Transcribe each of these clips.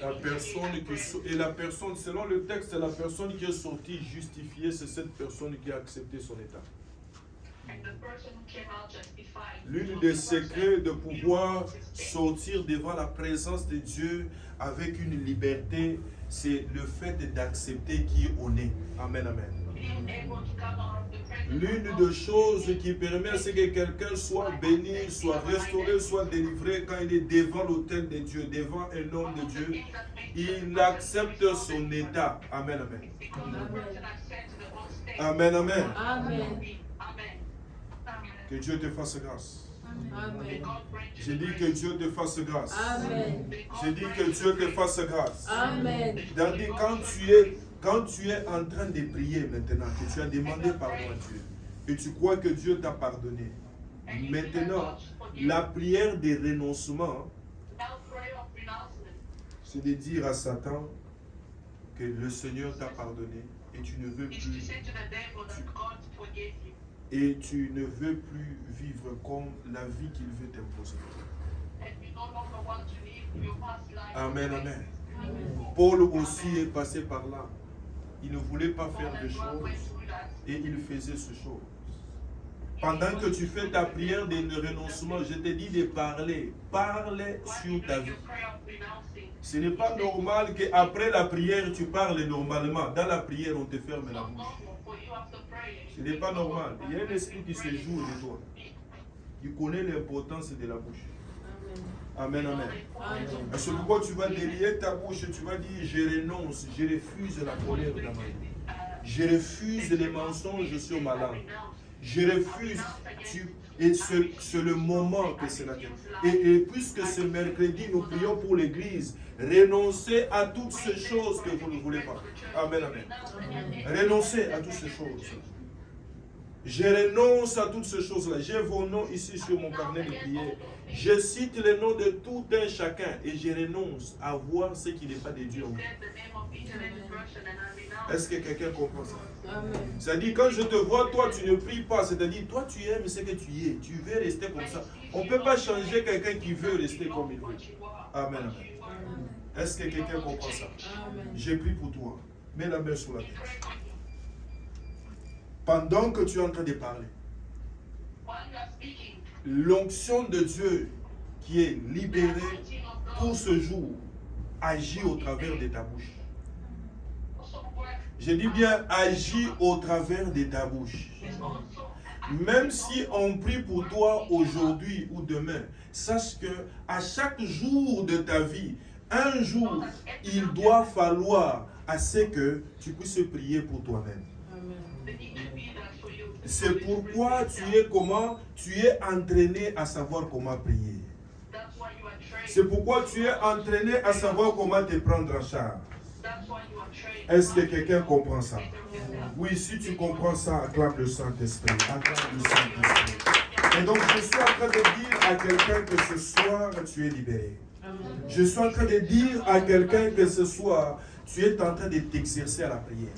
La personne, selon le texte, la personne qui est sortie justifiée, c'est cette personne qui a accepté son état. L'une des secrets de pouvoir sortir devant la présence de Dieu avec une liberté, c'est le fait d'accepter qui on est. Amen, amen. L'une des choses qui permet, c'est que quelqu'un soit béni, soit restauré, soit délivré quand il est devant l'autel de Dieu, devant un homme de Dieu. Il accepte son état. Amen, amen. Amen, amen. Amen. Que Dieu te fasse grâce. Amen. J'ai dit que Dieu te fasse grâce. Amen. J'ai dit que Dieu te fasse grâce. Amen. C'est-à-dire quand tu es en train de prier maintenant, que tu as demandé pardon à Dieu, et tu crois que Dieu t'a pardonné, maintenant, la prière de renoncement, c'est de dire à Satan que le Seigneur t'a pardonné et tu ne veux plus. Et tu ne veux plus vivre comme la vie qu'il veut t'imposer. Amen, amen. Paul aussi est passé par là. Il ne voulait pas faire de choses et il faisait ces choses. Pendant que tu fais ta prière de renoncement, je te dis de parler. Parle sur ta vie. Ce n'est pas normal qu'après la prière, tu parles normalement. Dans la prière, on te ferme la bouche. Ce n'est pas normal. Il y a un esprit qui se joue de toi. Il connaît l'importance de la bouche. Amen, amen. C'est pourquoi tu vas délier ta bouche et tu vas dire, je renonce, je refuse la colère dans ma vie. Je refuse les mensonges sur ma langue. Je refuse. Et c'est le moment que c'est la terre. Et puisque ce mercredi, nous prions pour l'église, renoncez à toutes ces choses que vous ne voulez pas. Amen, amen. Renoncez à toutes ces choses. Je renonce à toutes ces choses-là. J'ai vos noms ici sur mon carnet de prière. Je cite les noms de tout un chacun et je renonce à voir ce qui n'est pas de Dieu en vous. Est-ce que quelqu'un comprend ça? C'est-à-dire, quand je te vois, toi, tu ne pries pas. C'est-à-dire, toi, tu aimes ce que tu es. Tu veux rester comme ça. On ne peut pas changer quelqu'un qui veut rester comme il veut. Amen, amen. Est-ce que quelqu'un comprend ça? J'ai pris pour toi. Mets la main sur la tête. Pendant que tu es en train de parler, l'onction de Dieu qui est libérée pour ce jour agit au travers de ta bouche. Je dis bien agit au travers de ta bouche. Même si on prie pour toi aujourd'hui ou demain, sache que à chaque jour de ta vie, un jour, il doit falloir à ce que tu puisses prier pour toi-même. C'est pourquoi tu es entraîné à savoir comment prier. C'est pourquoi tu es entraîné à savoir comment te prendre en charge. Est-ce que quelqu'un comprend ça? Oui, si tu comprends ça, acclame le Saint-Esprit. Acclame le Saint-Esprit. Et donc, je suis en train de dire à quelqu'un que ce soir, tu es libéré. Je suis en train de dire à quelqu'un que ce soir, tu es en train de t'exercer à la prière.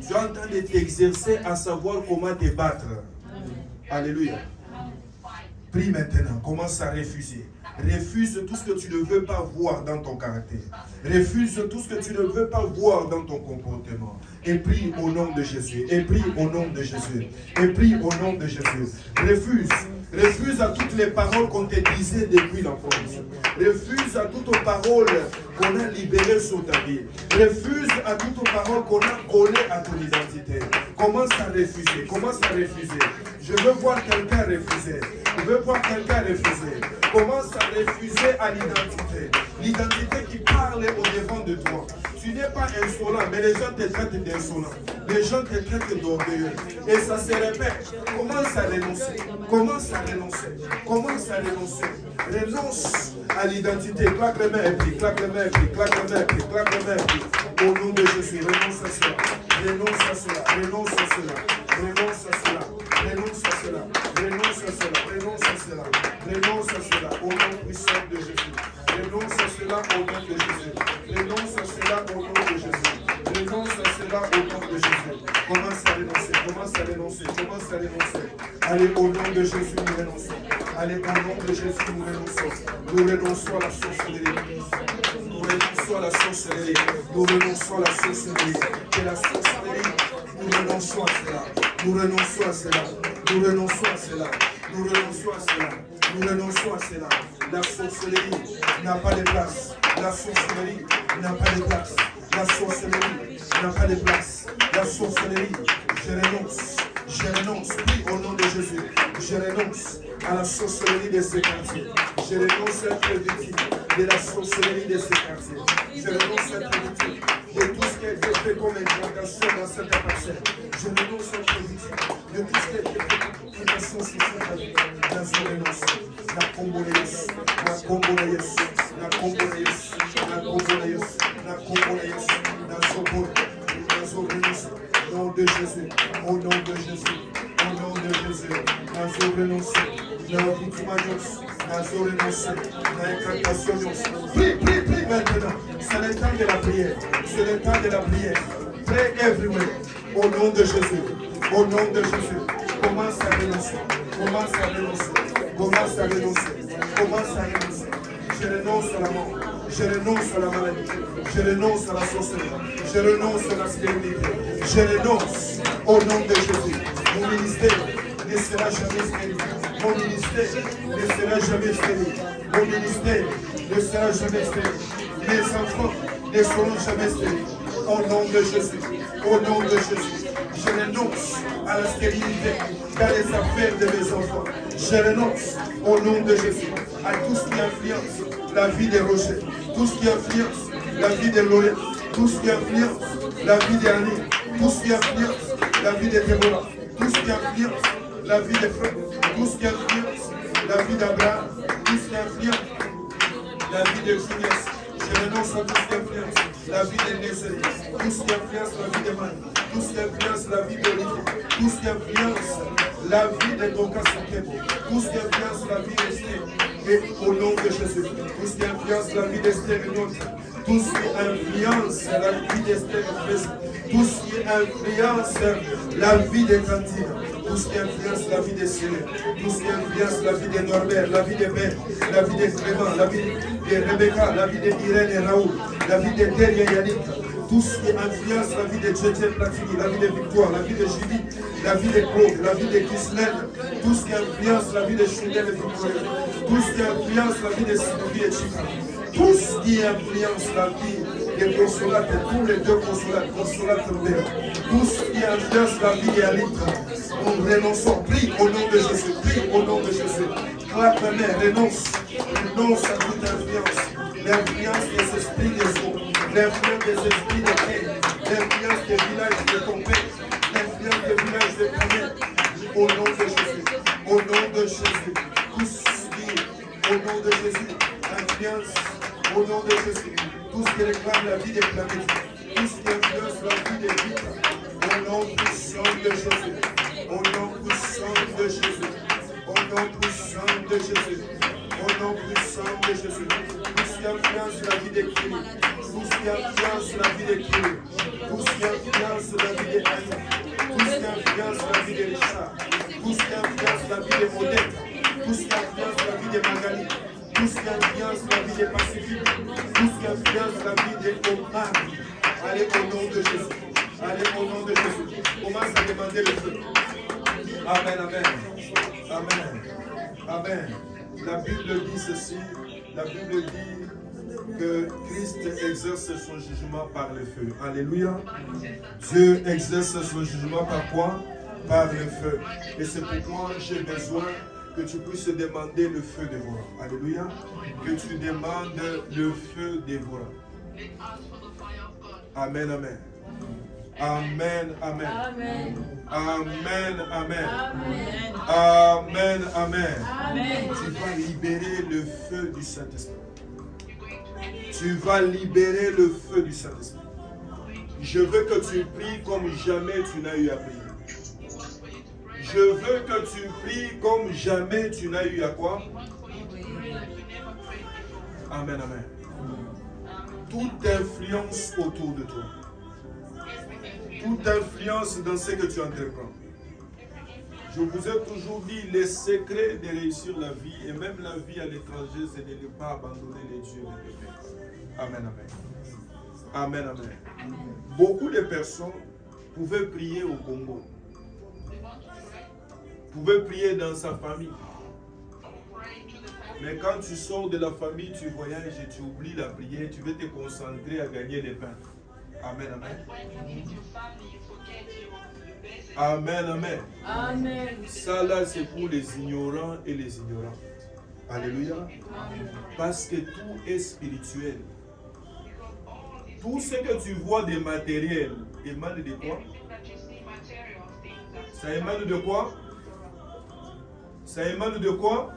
Tu es en train de t'exercer à savoir comment te battre. Alléluia. Prie maintenant. Commence à refuser. Refuse tout ce que tu ne veux pas voir dans ton caractère. Refuse tout ce que tu ne veux pas voir dans ton comportement. Et prie au nom de Jésus. Et prie au nom de Jésus. Et prie au nom de Jésus. Refuse. Refuse à toutes les paroles qu'on te disait depuis l'enfance. Refuse à toutes les paroles qu'on a libérées sur ta vie. Refuse à toutes les paroles qu'on a collées à ton identité. Commence à refuser. Commence à refuser. Je veux voir quelqu'un refuser. Je veux voir quelqu'un refuser. Commence à refuser à l'identité. L'identité qui parle au-devant de toi. Tu n'es pas insolent, mais les gens te traitent d'insolent. Les gens te traitent d'orgueilleux. Et ça se répète. Commence à renoncer. Commence à renoncer. Commence à renoncer. Renonce à l'identité. Claque les mains et prie. Claque les mains et prie. Claque les mains et prie. Claque les mains et prie. Au nom de Jésus, renonce à cela. Renonce à cela. Renonce à cela. Renonce à cela. Renonce à cela. Renonce à cela. Renonce à cela. Renonce à cela. Au nom puissant de Jésus. Renonce à cela au nom de Jésus. Renonce à cela au nom de Jésus. Renonce à cela au nom de Jésus. Commence à renoncer. Commence à renoncer. Commence à renoncer. Allez, au nom de Jésus, nous renonçons. Allez, au nom de Jésus, nous renonçons. Nous renonçons à la source de l'Église. Nous renonçons à sorcellerie. Nous renonçons à la sorcellerie. Que la sorcellerie, nous renonçons à cela. Nous renonçons à cela. Nous renonçons à cela. Nous renonçons à cela. Nous renonçons à cela. La sorcellerie n'a pas de place. La sorcellerie n'a pas de place. La sorcellerie n'a pas de place. La sorcellerie, je renonce. Je renonce, oui, au nom de Jésus. Je renonce à la sorcellerie de ces quartiers. Je renonce à être victime de la sorcellerie de ces quartiers. Je renonce à être victime de tout ce qui a été fait comme implantation dans cette parcelle. Je renonce à être victime de tout ce qui a été fait comme implantation sur cette vie. Dans je renonce. La Congolaise, la Congolaise, la Congolaise, la Congolaise, la Congolaise, la Sopor, la Sorenonce. Au nom de Jésus, au nom de Jésus, au nom de Jésus, la Sorenonce, la Victimanios, la Sorenonce, la Incantationos. Prie, prie, prie maintenant. C'est le temps de la prière. C'est le temps de la prière. Pray everywhere. Au nom de Jésus, au nom de Jésus. Commence à renoncer. Commence à renoncer. Commence à renoncer. Commence à renoncer. Je renonce à la mort. Je renonce à la maladie. Je renonce à la sorcellerie. Je renonce à la stérilité. Je renonce au nom de Jésus. Mon ministère ne sera jamais stérile. Mon ministère ne sera jamais stérile. Mon ministère ne sera jamais stérile. Mes enfants ne seront jamais stériles. Au nom de Jésus. Au nom de Jésus. Je renonce à la stérilité dans les affaires de mes enfants. Je renonce au nom de Jésus à tout ce qui influence la vie de Roger, tout ce qui influence la vie de Lorette, tout ce qui influence la vie d'Annie, tout ce qui influence la vie de Déborah, tout ce qui influence la vie de Frère, tout ce qui influence la vie d'Abraham, tout ce qui influence la vie de Julius. Je renonce à tout ce qui influence la vie de Nézé, tout ce qui influence la vie de Mani, tout ce qui influence la vie d'Olivier, tout ce qui influence la vie de Dokas Sakem, tout ce qui influence la vie d'Esther, et au nom de Jésus, tout ce qui influence la vie d'Esther et notre, tout ce qui influence la vie d'Esther et Fils, tout ce qui influence la vie de Cantine, tout ce qui influence la vie de Cyril, tout ce qui influence la vie de Norbert, la vie de Ben, la vie de Clément, la vie de Rebecca, la vie d'Irène et Raoul, la vie de Delia et Yannick, tout ce qui influence la vie de Tchétchène Platini, la vie de Victoire, la vie de Julie, la vie de Claude, la vie de Kislène, tout ce qui influence la vie de Chundel et Victoria, tout ce qui influence la vie de Sylvie et Chica, tout ce qui influence la vie des consolates, tous les deux consolates, consolates Robert, tout ce qui influence la vie d'Alitra, nous renonçons, prie au nom de Jésus, prie au nom de Jésus, claque ta main, renonce à toute influence, l'influence des esprits des eaux, l'influence des esprits de paix, l'influence des villages de ton père, l'influence des villages de ton père, au nom de Jésus, au nom de Jésus, tout ce qui, au nom de Jésus, influence, au nom de Jésus, tout ce qui réclame la vie des planètes, tout ce qui influence la vie des vies, au nom puissant de Jésus, au nom puissant de Jésus, au nom puissant de Jésus, au nom puissant de Jésus, tout ce qui influence la vie des Kiri, tout ce qui influence la vie des Kiri, tout ce qui influence la vie des Annie, tout ce qui influence la vie de Richard, tout ce qui influence la vie de Modèle, tout ce qui influence la vie de Magali, tout ce qui influence la vie des Pacifiques, tout ce qui influence la vie des Omar. Allez au nom de Jésus. Allez au nom de Jésus. Commence à demander le feu. Amen, amen. Amen. Amen. La Bible dit ceci. La Bible dit que Christ exerce son jugement par le feu. Alléluia. Dieu exerce son jugement par quoi? Par le feu. Et c'est pourquoi j'ai besoin que tu puisses demander le feu dévorant. Alléluia. Que tu demandes le feu dévorant. Amen, amen. Amen, amen. Amen, amen. Amen, amen. Amen. Tu vas libérer le feu du Saint-Esprit. Tu vas libérer le feu du Saint-Esprit. Je veux que tu pries comme jamais tu n'as eu à prier. Je veux que tu pries comme jamais tu n'as eu à quoi? Amen, amen. Toute influence autour de toi. Toute influence dans ce que tu entreprends. Je vous ai toujours dit, les secrets de réussir la vie, et même la vie à l'étranger, c'est de ne pas abandonner les dieux de Dieu. Amen, amen. Amen, amen. Beaucoup de personnes pouvaient prier au Congo. Pouvaient prier dans sa famille. Mais quand tu sors de la famille, tu voyages et tu oublies la prière, tu veux te concentrer à gagner les pains. Amen, amen. Amen, amen. Amen. Ça là, c'est pour les ignorants et les ignorantes. Alléluia. Parce que tout est spirituel. Tout ce que tu vois de matériel émane de quoi? Ça émane de quoi? Ça émane de quoi?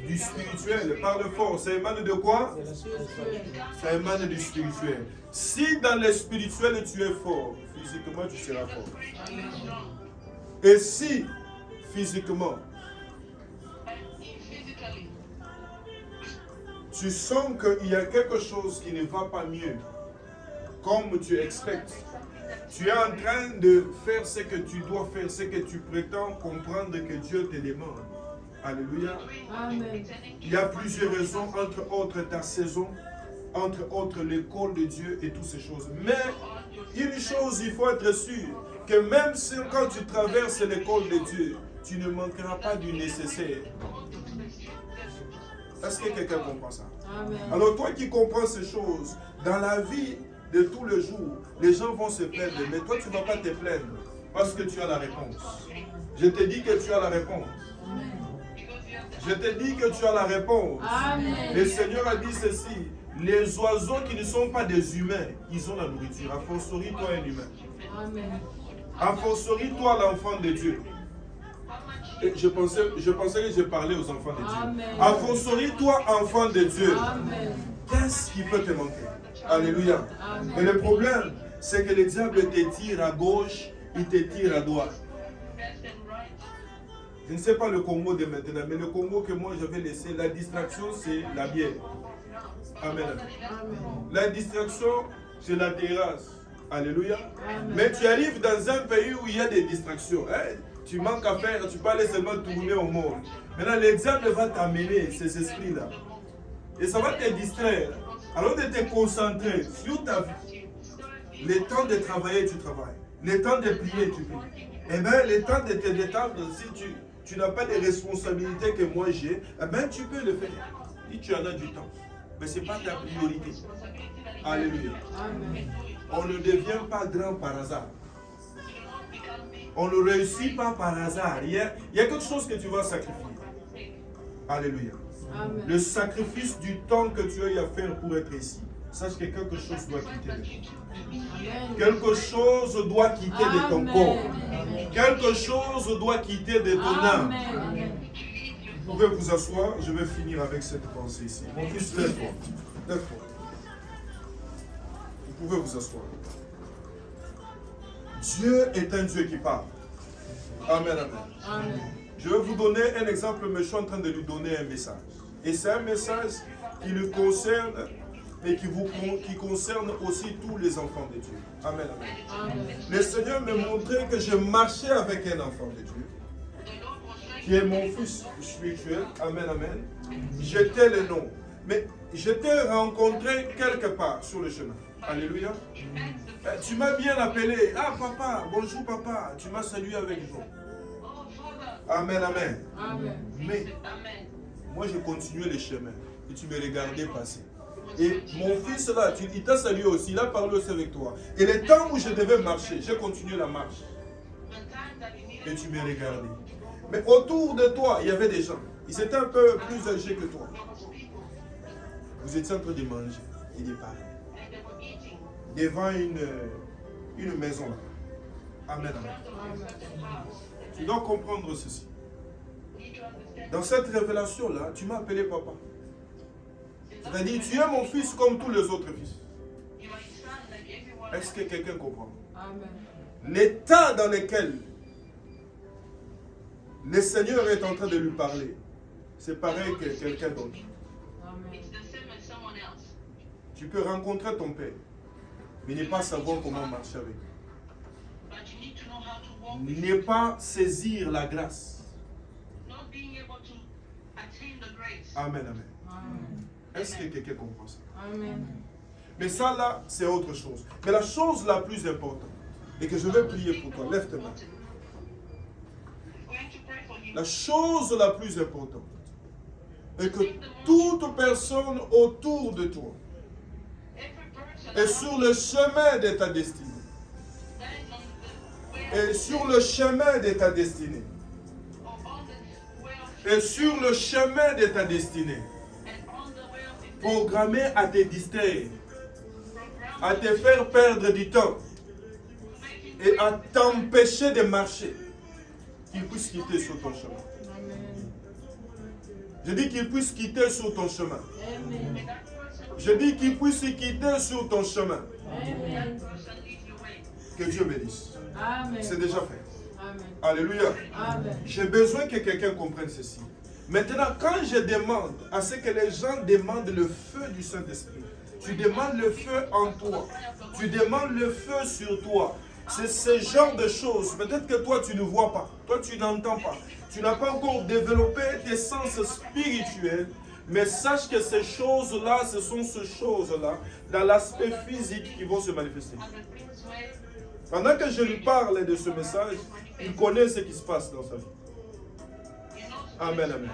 Du spirituel. Parle fort. Ça émane de quoi? Ça émane du spirituel. Si dans le spirituel tu es fort, physiquement tu seras fort. Et si physiquement tu sens qu'il y a quelque chose qui ne va pas mieux, comme tu expectes, tu es en train de faire ce que tu dois faire, ce que tu prétends comprendre que Dieu te demande. Alléluia. Amen. Il y a plusieurs raisons, entre autres ta saison, entre autres l'école de Dieu et toutes ces choses. Mais une chose, il faut être sûr, que même si quand tu traverses l'école de Dieu, tu ne manqueras pas du nécessaire. Est-ce que quelqu'un comprend ça? Amen. Alors toi qui comprends ces choses, dans la vie de tous les jours, les gens vont se plaindre, mais toi tu ne vas pas te plaindre parce que tu as la réponse. Je te dis que tu as la réponse. Je te dis que tu as la réponse. Amen. Le Seigneur a dit ceci, les oiseaux qui ne sont pas des humains, ils ont la nourriture. A fortiori, toi un humain. Amen. A fortiori, toi l'enfant de Dieu. Et je pensais que je parlais aux enfants de Dieu. Amen. A fortiori, toi enfant de Dieu. Amen. Qu'est-ce qui peut te manquer? Alléluia. Amen. Mais le problème, c'est que le diable te tire à gauche, il te tire à droite. Je ne sais pas le Congo de maintenant, mais le Congo que moi j'avais laissé, la distraction c'est la bière. Amen. Amen. La distraction c'est la terrasse. Alléluia. Amen. Mais tu arrives dans un pays où il y a des distractions. Hein? Tu manques à faire, tu peux aller seulement tourner au monde. Maintenant l'exemple va t'amener ces esprits-là. Et ça va te distraire. Alors de te concentrer sur ta vie. Le temps de travailler, tu travailles. Le temps de prier, tu pries. Eh bien, le temps de te détendre, si tu n'as pas de responsabilités que moi j'ai, eh bien, tu peux le faire. Si tu en as du temps. Mais ce n'est pas ta priorité. Alléluia. Amen. On ne devient pas grand par hasard. On ne réussit pas par hasard. Il y a quelque chose que tu vas sacrifier. Alléluia. Amen. Le sacrifice du temps que tu as à faire pour être ici. Sache que quelque chose doit quitter de toi. Amen. Quelque chose doit quitter de ton Amen. corps. Quelque chose doit quitter de ton âme. Amen. Vous pouvez vous asseoir. Je vais finir avec cette pensée ici. Mon fils, lève-toi. Lève-toi. Vous pouvez vous asseoir. Dieu est un Dieu qui parle. Amen, amen. Amen. Je vais vous donner un exemple, mais je suis en train de lui donner un message. Et c'est un message qui le concerne et qui concerne aussi tous les enfants de Dieu. Amen, amen. Amen. Le Seigneur me montrait que je marchais avec un enfant de Dieu, qui est mon fils spirituel. Amen, amen. J'étais le nom. Mais je t'ai rencontré quelque part sur le chemin. Alléluia. Tu m'as bien appelé. Ah papa, bonjour papa. Tu m'as salué avec joie. Amen, amen. Amen. Mais moi je continuais le chemin et tu me regardais passer. Et mon fils là, il t'a salué aussi, il a parlé aussi avec toi. Et le temps où je devais marcher, j'ai continué la marche. Et tu me regardais. Mais autour de toi, il y avait des gens. Ils étaient un peu plus âgés que toi. Vous étiez en train de manger et de parler. Devant une maison là. Amen, amen. Tu dois comprendre ceci. Dans cette révélation-là, tu m'as appelé papa. C'est-à-dire, tu es mon fils comme tous les autres fils. Est-ce que quelqu'un comprend? Amen. L'état dans lequel le Seigneur est en train de lui parler, c'est pareil que quelqu'un d'autre. Amen. Tu peux rencontrer ton père, mais ne pas savoir comment marcher avec lui. Ne pas saisir la grâce. Amen, amen. Amen. Est-ce que quelqu'un comprend ça? Amen. Mais ça là, c'est autre chose. Mais la chose la plus importante, et que je vais prier pour toi, lève tes mains. La chose la plus importante est que toute personne autour de toi est sur le chemin de ta destinée. Et sur le chemin de ta destinée. Et sur le chemin de ta destinée. Programmé à te distraire, à te faire perdre du temps et à t'empêcher de marcher, qu'il puisse quitter sur ton chemin. Je dis qu'il puisse quitter sur ton chemin. Je dis qu'il puisse quitter sur ton chemin. Que Dieu bénisse. C'est déjà fait. Amen. Alléluia. Amen. J'ai besoin que quelqu'un comprenne ceci. Maintenant, quand je demande à ce que les gens demandent le feu du Saint-Esprit, tu demandes le feu en toi. Tu demandes le feu sur toi. C'est ce genre de choses. Peut-être que toi, tu ne vois pas. Toi, tu n'entends pas. Tu n'as pas encore développé tes sens spirituels. Mais sache que ces choses-là, ce sont ces choses-là, dans l'aspect physique, qui vont se manifester. Pendant que je lui parle de ce message, il connaît ce qui se passe dans sa vie. Amen, amen.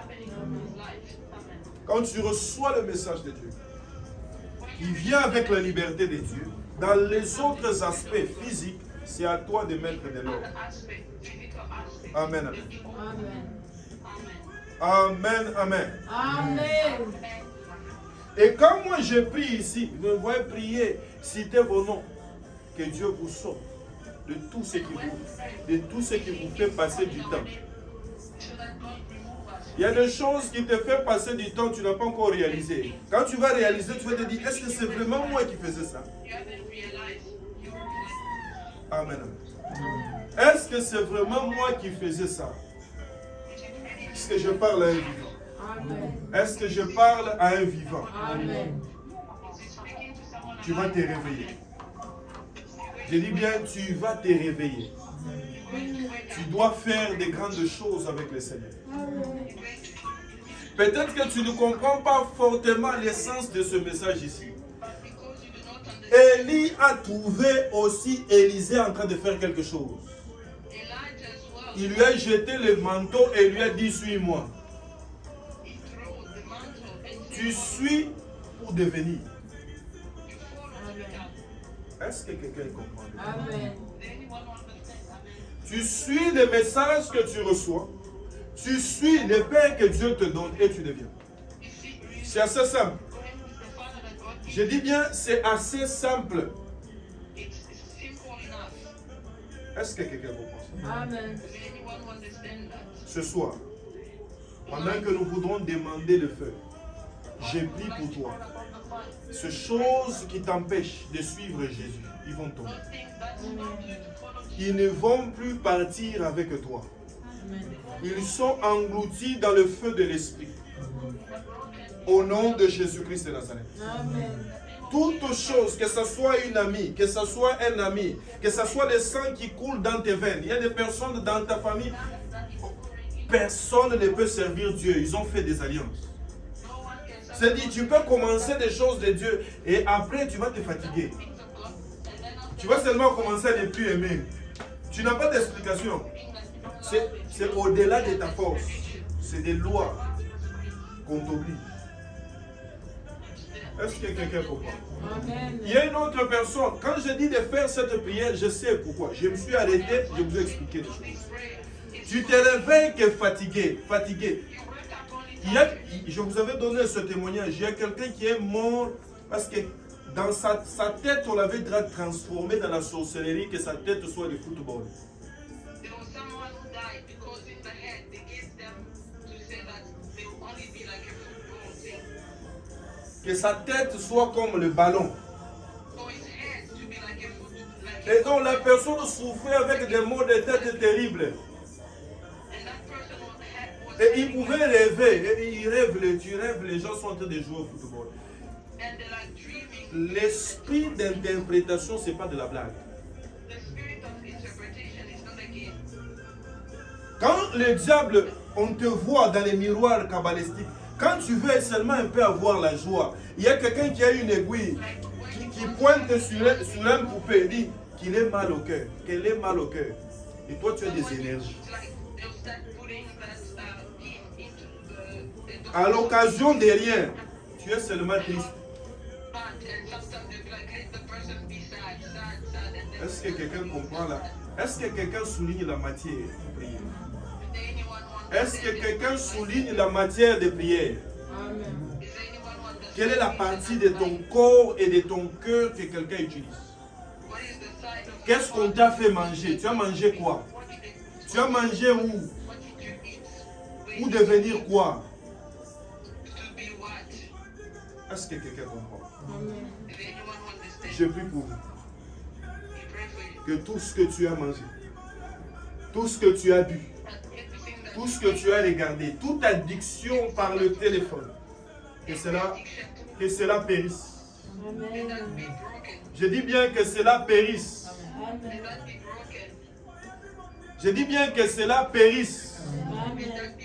Quand tu reçois le message de Dieu, il vient avec la liberté de Dieu. Dans les autres aspects physiques, c'est à toi de mettre de l'ordre. Amen, amen. Amen, amen. Amen. Et quand moi je prie ici, vous me voyez prier, citez vos noms. Que Dieu vous sauve de tout ce qui vous fait passer du temps. Il y a des choses qui te font passer du temps, tu n'as pas encore réalisé. Quand tu vas réaliser, tu vas te dire, est-ce que c'est vraiment moi qui faisais ça? Amen. Est-ce que c'est vraiment moi qui faisais ça? Est-ce que je parle à un vivant? Amen. Est-ce que je parle à un vivant? Amen. Tu vas te réveiller. Je dis bien, tu vas te réveiller. Tu dois faire des grandes choses avec le Seigneur. Peut-être que tu ne comprends pas fortement l'essence de ce message ici. Élie a trouvé aussi Élisée en train de faire quelque chose. Il lui a jeté le manteau et lui a dit, suis-moi. Tu suis pour devenir. Est-ce que quelqu'un comprend? Amen. Tu suis les messages que tu reçois. Tu suis les pains que Dieu te donne et tu deviens. C'est assez simple. Je dis bien, c'est assez simple. Est-ce que quelqu'un comprend? Amen. Ce soir, pendant que nous voudrons demander le feu, j'ai prie pour toi. Ces choses qui t'empêchent de suivre Jésus, ils vont tomber. Ils ne vont plus partir avec toi. Ils sont engloutis dans le feu de l'Esprit. Au nom de Jésus-Christ de Nazareth. Amen. Toute chose, que ce soit une amie, que ce soit un ami, que ce soit le sang qui coule dans tes veines. Il y a des personnes dans ta famille, personne ne peut servir Dieu. Ils ont fait des alliances. C'est-à-dire, tu peux commencer des choses de Dieu et après tu vas te fatiguer. Tu vas seulement commencer à ne plus aimer. Tu n'as pas d'explication. C'est au-delà de ta force. C'est des lois qu'on t'oblige. Est-ce que quelqu'un comprend? Amen. Il y a une autre personne. Quand je dis de faire cette prière, je sais pourquoi. Je me suis arrêté, je vous ai expliqué des choses. Tu te réveilles que fatigué. Je vous avais donné ce témoignage. Il y a quelqu'un qui est mort parce que dans sa tête, on l'avait transformé dans la sorcellerie, que sa tête soit le football. Que sa tête soit comme le ballon. Et donc la personne souffrait avec des maux de tête terribles. Et il pouvait rêver. Et tu rêves, les gens sont en train de jouer au football. L'esprit d'interprétation, ce n'est pas de la blague. Quand le diable, on te voit dans les miroirs kabbalistiques, quand tu veux seulement un peu avoir la joie, il y a quelqu'un qui a une aiguille, qui pointe sur un poupée, dit qu'il est mal au cœur, qu'elle est mal au cœur. Et toi, tu as des énergies. À l'occasion de rien, tu es seulement triste. Est-ce que quelqu'un comprend là? Est-ce que quelqu'un souligne la matière de prière? Est-ce que quelqu'un souligne la matière de prière? Amen. Quelle est la partie de ton corps et de ton cœur que quelqu'un utilise? Qu'est-ce qu'on t'a fait manger? Tu as mangé quoi? Tu as mangé où? Ou devenir quoi? Est-ce que quelqu'un comprend? Amen. Je prie pour vous. Que tout ce que tu as mangé, tout ce que tu as bu, tout ce que tu as regardé, toute addiction par le téléphone, que cela périsse. Amen. Je dis bien que cela périsse. Amen. Je dis bien que cela périsse. Amen.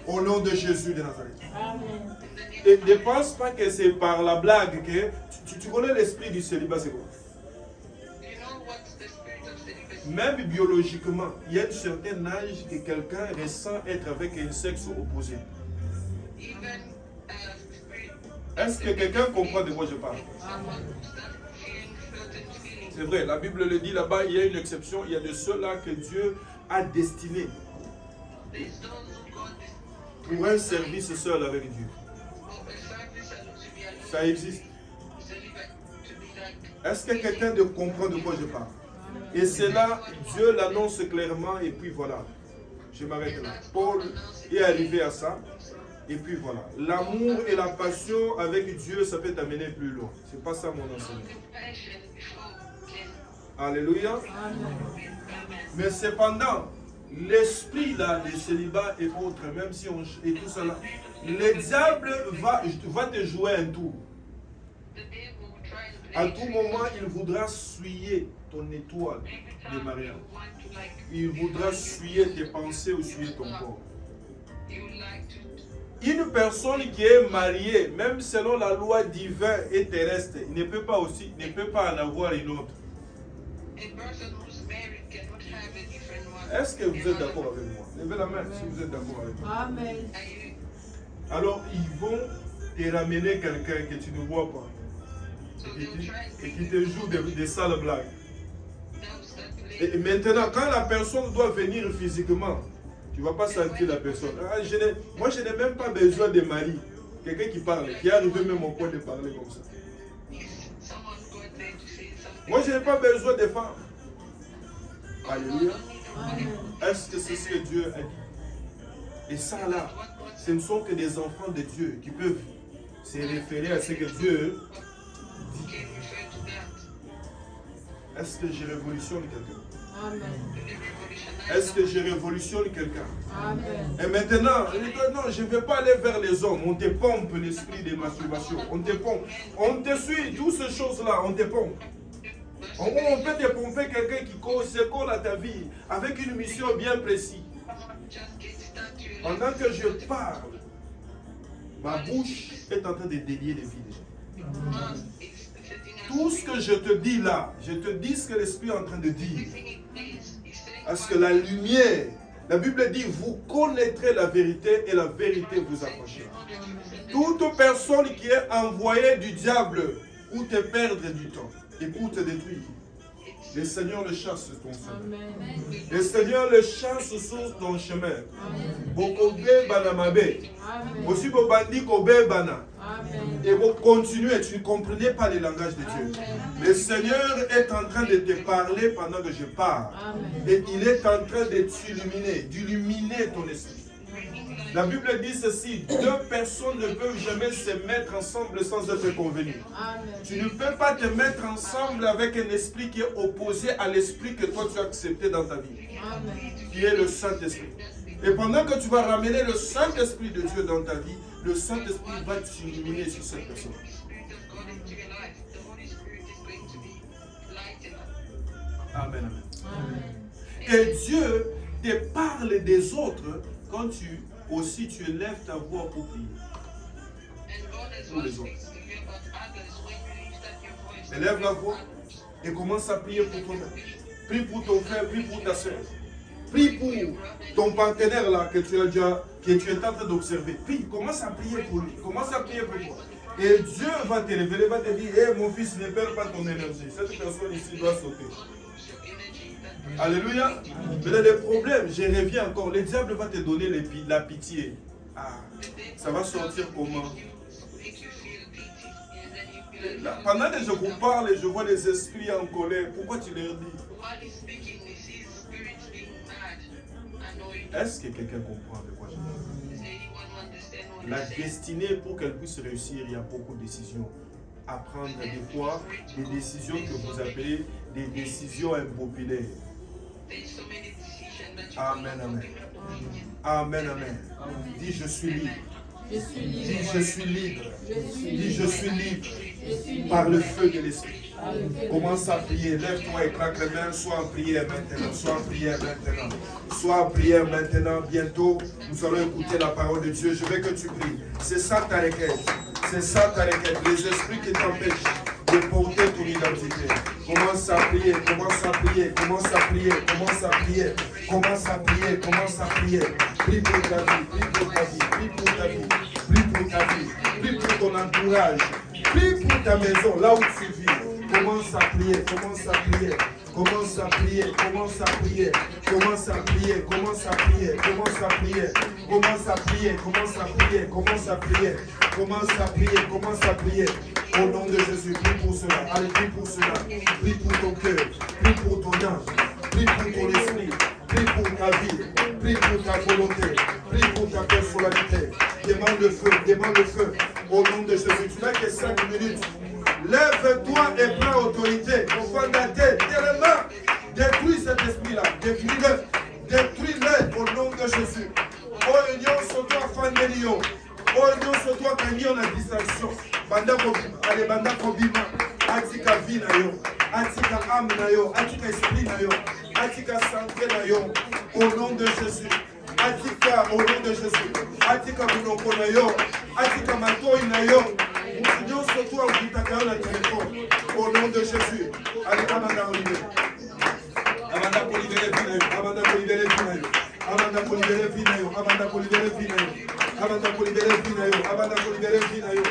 Au nom de Jésus de Nazareth. Amen. Et ne pense pas que c'est par la blague que... Tu connais l'esprit du célibat, c'est quoi? Même biologiquement, il y a un certain âge que quelqu'un ressent être avec un sexe opposé. Est-ce que quelqu'un comprend de quoi je parle? C'est vrai, la Bible le dit là-bas, il y a une exception, il y a de ceux-là que Dieu a destinés pour un service seul avec Dieu. Ça existe. Est-ce que quelqu'un comprend de quoi je parle? Et c'est là, Dieu l'annonce clairement, et puis voilà. Je m'arrête là. Paul est arrivé à ça, et puis voilà. L'amour et la passion avec Dieu, ça peut t'amener plus loin. C'est pas ça mon enseignement. Alléluia. Mais cependant, l'esprit là, le célibat et autres, même si on et tout ça là, le diable va te jouer un tour. À tout moment, il voudra souiller ton étoile de mariage. Il voudra souiller tes pensées ou souiller ton corps. Une personne qui est mariée, même selon la loi divine et terrestre, ne peut pas en avoir une autre. Est-ce que vous êtes d'accord avec moi? Levez la main si vous êtes d'accord avec moi. Amen. Alors, ils vont te ramener quelqu'un que tu ne vois pas. Et qui te joue des sales blagues. Et maintenant, quand la personne doit venir physiquement, tu ne vas pas sentir la personne. Moi, je n'ai même pas besoin de mari. Quelqu'un qui parle, qui est arrivé même au point de parler comme ça. Moi, je n'ai pas besoin de femmes. Alléluia. Est-ce que c'est ce que Dieu a dit? Et ça là, ce ne sont que des enfants de Dieu qui peuvent se référer à ce que Dieu dit. Est-ce que je révolutionne quelqu'un? Amen. Est-ce que je révolutionne quelqu'un? Amen. Et maintenant, non, je ne vais pas aller vers les hommes. On te pompe l'esprit de masturbation. On te pompe. On te suit, toutes ces choses-là, on te pompe. On peut te pomper quelqu'un qui se colle à ta vie avec une mission bien précise. Pendant que je parle, ma bouche est en train de délier les vies des gens. Tout ce que je te dis là, je te dis ce que l'Esprit est en train de dire. Parce que la lumière, la Bible dit, vous connaîtrez la vérité et la vérité vous affranchira. Toute personne qui est envoyée du diable ou te perdre du temps et pour te détruire, le Seigneur le chasse ton chemin. Le Seigneur le chasse sur ton chemin. Bokobe banamabe. Aussi bobandi kobe bana. Et vous continuez, tu ne comprenais pas le langage de Dieu. Le Seigneur est en train de te parler pendant que je parle. Et il est en train de t'illuminer, d'illuminer ton esprit. La Bible dit ceci, deux personnes ne peuvent jamais se mettre ensemble sans être convenues. Tu ne peux pas te mettre ensemble avec un esprit qui est opposé à l'esprit que toi tu as accepté dans ta vie, qui est le Saint-Esprit. Et pendant que tu vas ramener le Saint-Esprit de Dieu dans ta vie, le Saint-Esprit va t'illuminer sur cette personne. Amen, amen. Et Dieu te parle des autres quand tu élèves ta voix pour prier. Pour les autres. Élève la voix et commence à prier pour toi-même. Prie pour ton frère, prie pour ta soeur. Prie pour ton partenaire là que tu es en train d'observer. Prie, commence à prier pour lui. Commence à prier pour toi. Et Dieu va te révéler, va te dire, hey, mon fils, ne perds pas ton énergie. Cette personne ici doit sauter. Alléluia. Mais dans les problèmes, je reviens encore. Le diable va te donner la pitié. Ah, ça va sortir comment? Là, pendant que je vous parle, je vois des esprits en colère. Pourquoi tu leur dis? Est-ce que quelqu'un comprend de quoi je parle? La destinée, pour qu'elle puisse réussir, il y a beaucoup de décisions à prendre. Des fois, des décisions que vous appelez des décisions impopulaires. Amen, amen. Amen, amen. Dis, je suis libre. Dis, je suis libre. Dis, je suis libre par le feu de l'esprit. Commence à prier. Lève-toi et claque les mains. Sois en prière maintenant. Sois en prière maintenant. Sois en prière maintenant. Bientôt, nous allons écouter la parole de Dieu. Je veux que tu pries. C'est ça ta requête. C'est ça ta requête. Les esprits qui t'empêchent de porter ton identité. Commence à prier. Commence à prier. Commence à prier. Commence à prier. Commence à prier. Commence à prier. Prie pour ta vie. Prie pour ta vie. Prie pour ta vie. Prie pour ta vie. Prie pour ton entourage. Prie pour ta maison, là où tu vis. Commence à prier, commence à prier, commence à prier, commence à prier, commence à prier, commence à prier, commence à prier, commence à prier, commence à prier, commence à prier, commence à prier, commence à prier. Au nom de Jésus, prie pour cela. Allez, prie pour cela. Prie pour ton cœur, prie pour ton âme, prie pour ton esprit, prie pour ta vie, prie pour ta volonté, prie pour ta personnalité. Demande le feu, demande le feu. Au nom de Jésus, tu n'as que 5 minutes. Lève-toi et prends autorité. Fondateur, tellement détruis cet esprit-là. Détruis-le. Détruis-le au nom de Jésus. Oh, union, sur toi, Fandelio. Oh, union, sur toi, Kanyon, la distraction. Banda Kobima. Allez, Banda Kobima. Atika vie na yo. Atika âme na yo. Atika esprit na yo. Atika santé na yo. Au nom de Jésus. Atika, au nom de Jésus. Atika Munoko na yo. Atika Matoi na yo. Nous sur toi, au nom de Jésus. Allez, Amanda Olivier. Amanda Olivier Vinayo. Amanda Olivier Vinayo. Amanda Olivier Vinayo. Amanda Olivier Vinayo. Amanda Olivier Vinayo. Amanda Olivier Vinayo.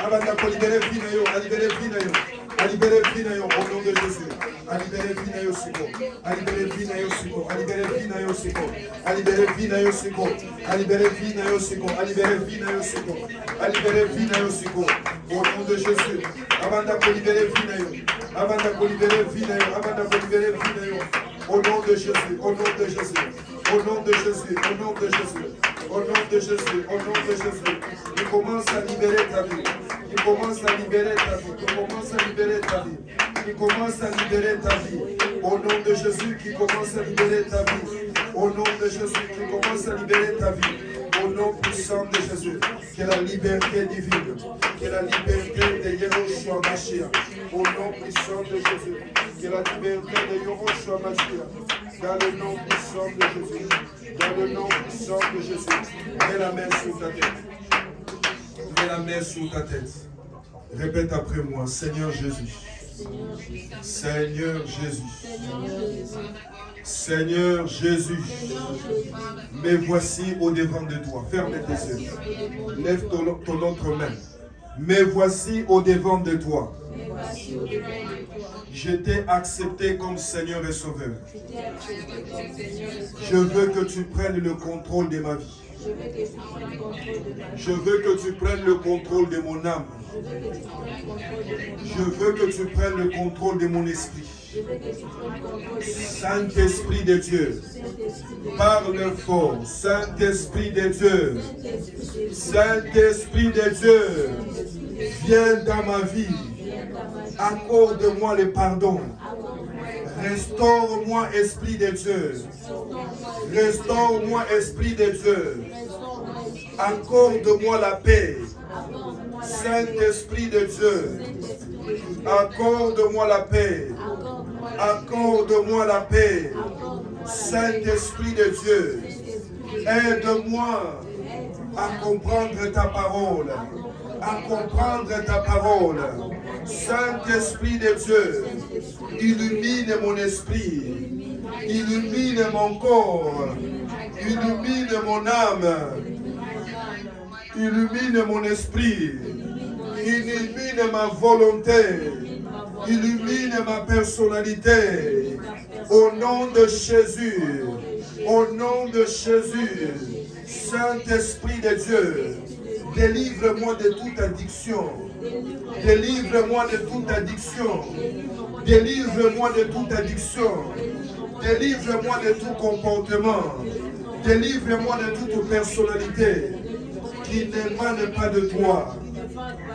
Amanda Olivier Vinayo. Alibere Vinayo. Alibere Vinayo au nom de Jésus. Alibere Vinayo Siko. Alibere Vinayo Siko. Alibere Vinayo Siko. Alibere Vinayo Siko. Alibere Vinayo Siko. Alibere Vinayo Siko. Alibere Vinayo Siko. Au nom de Jésus. Amanda Olivere Vinayo. Amanda Olivere Vinayo. Amanda Olivere Vinayo. Au nom de Jésus. Au nom de Jésus. Au nom de Jésus. Au nom de Jésus. Au nom de Jésus. Au nom de Jésus. Il commence à libérer ta vie. Il commence à libérer ta vie. Il commence à libérer ta vie. Il commence à libérer ta vie. Au nom de Jésus, qui commence à libérer ta vie. Au nom de Jésus, qui commence à libérer ta vie. Au nom puissant de Jésus, que la liberté divine, que la liberté de Yehoshua Mashiach. Au nom puissant de Jésus, que la liberté de Yehoshua Mashiach. Dans le nom puissant de Jésus, dans le nom puissant de Jésus, mets la main sur ta tête. Mets la main sur ta tête. Répète après moi, Seigneur Jésus. Seigneur Jésus. Seigneur Jésus. Me voici au devant de toi. Ferme tes yeux. Lève ton autre main. Me voici au devant de toi. Je t'ai accepté comme Seigneur et Sauveur. Je veux que tu prennes le contrôle de ma vie. Je veux que tu prennes le contrôle de mon âme. Je veux que tu prennes le contrôle de mon esprit. Saint-Esprit de Dieu, parle fort. Saint-Esprit de Dieu, Saint-Esprit de Dieu, viens dans ma vie. Accorde-moi le pardon. Restaure-moi, Esprit de Dieu. Restaure-moi, Esprit de Dieu. Accorde-moi la paix. Saint-Esprit de Dieu, accorde-moi la paix. Accorde-moi la paix. Saint-Esprit de Dieu, aide-moi à comprendre ta parole. À comprendre ta parole. Saint-Esprit de Dieu, illumine mon esprit, illumine mon corps, illumine mon âme, illumine mon esprit, illumine ma volonté, illumine ma personnalité. Au nom de Jésus, au nom de Jésus, Saint-Esprit de Dieu, délivre-moi de toute addiction. Délivre-moi de toute addiction. Délivre-moi de toute addiction. Délivre-moi de tout comportement. Délivre-moi de toute personnalité qui n'émane pas de toi.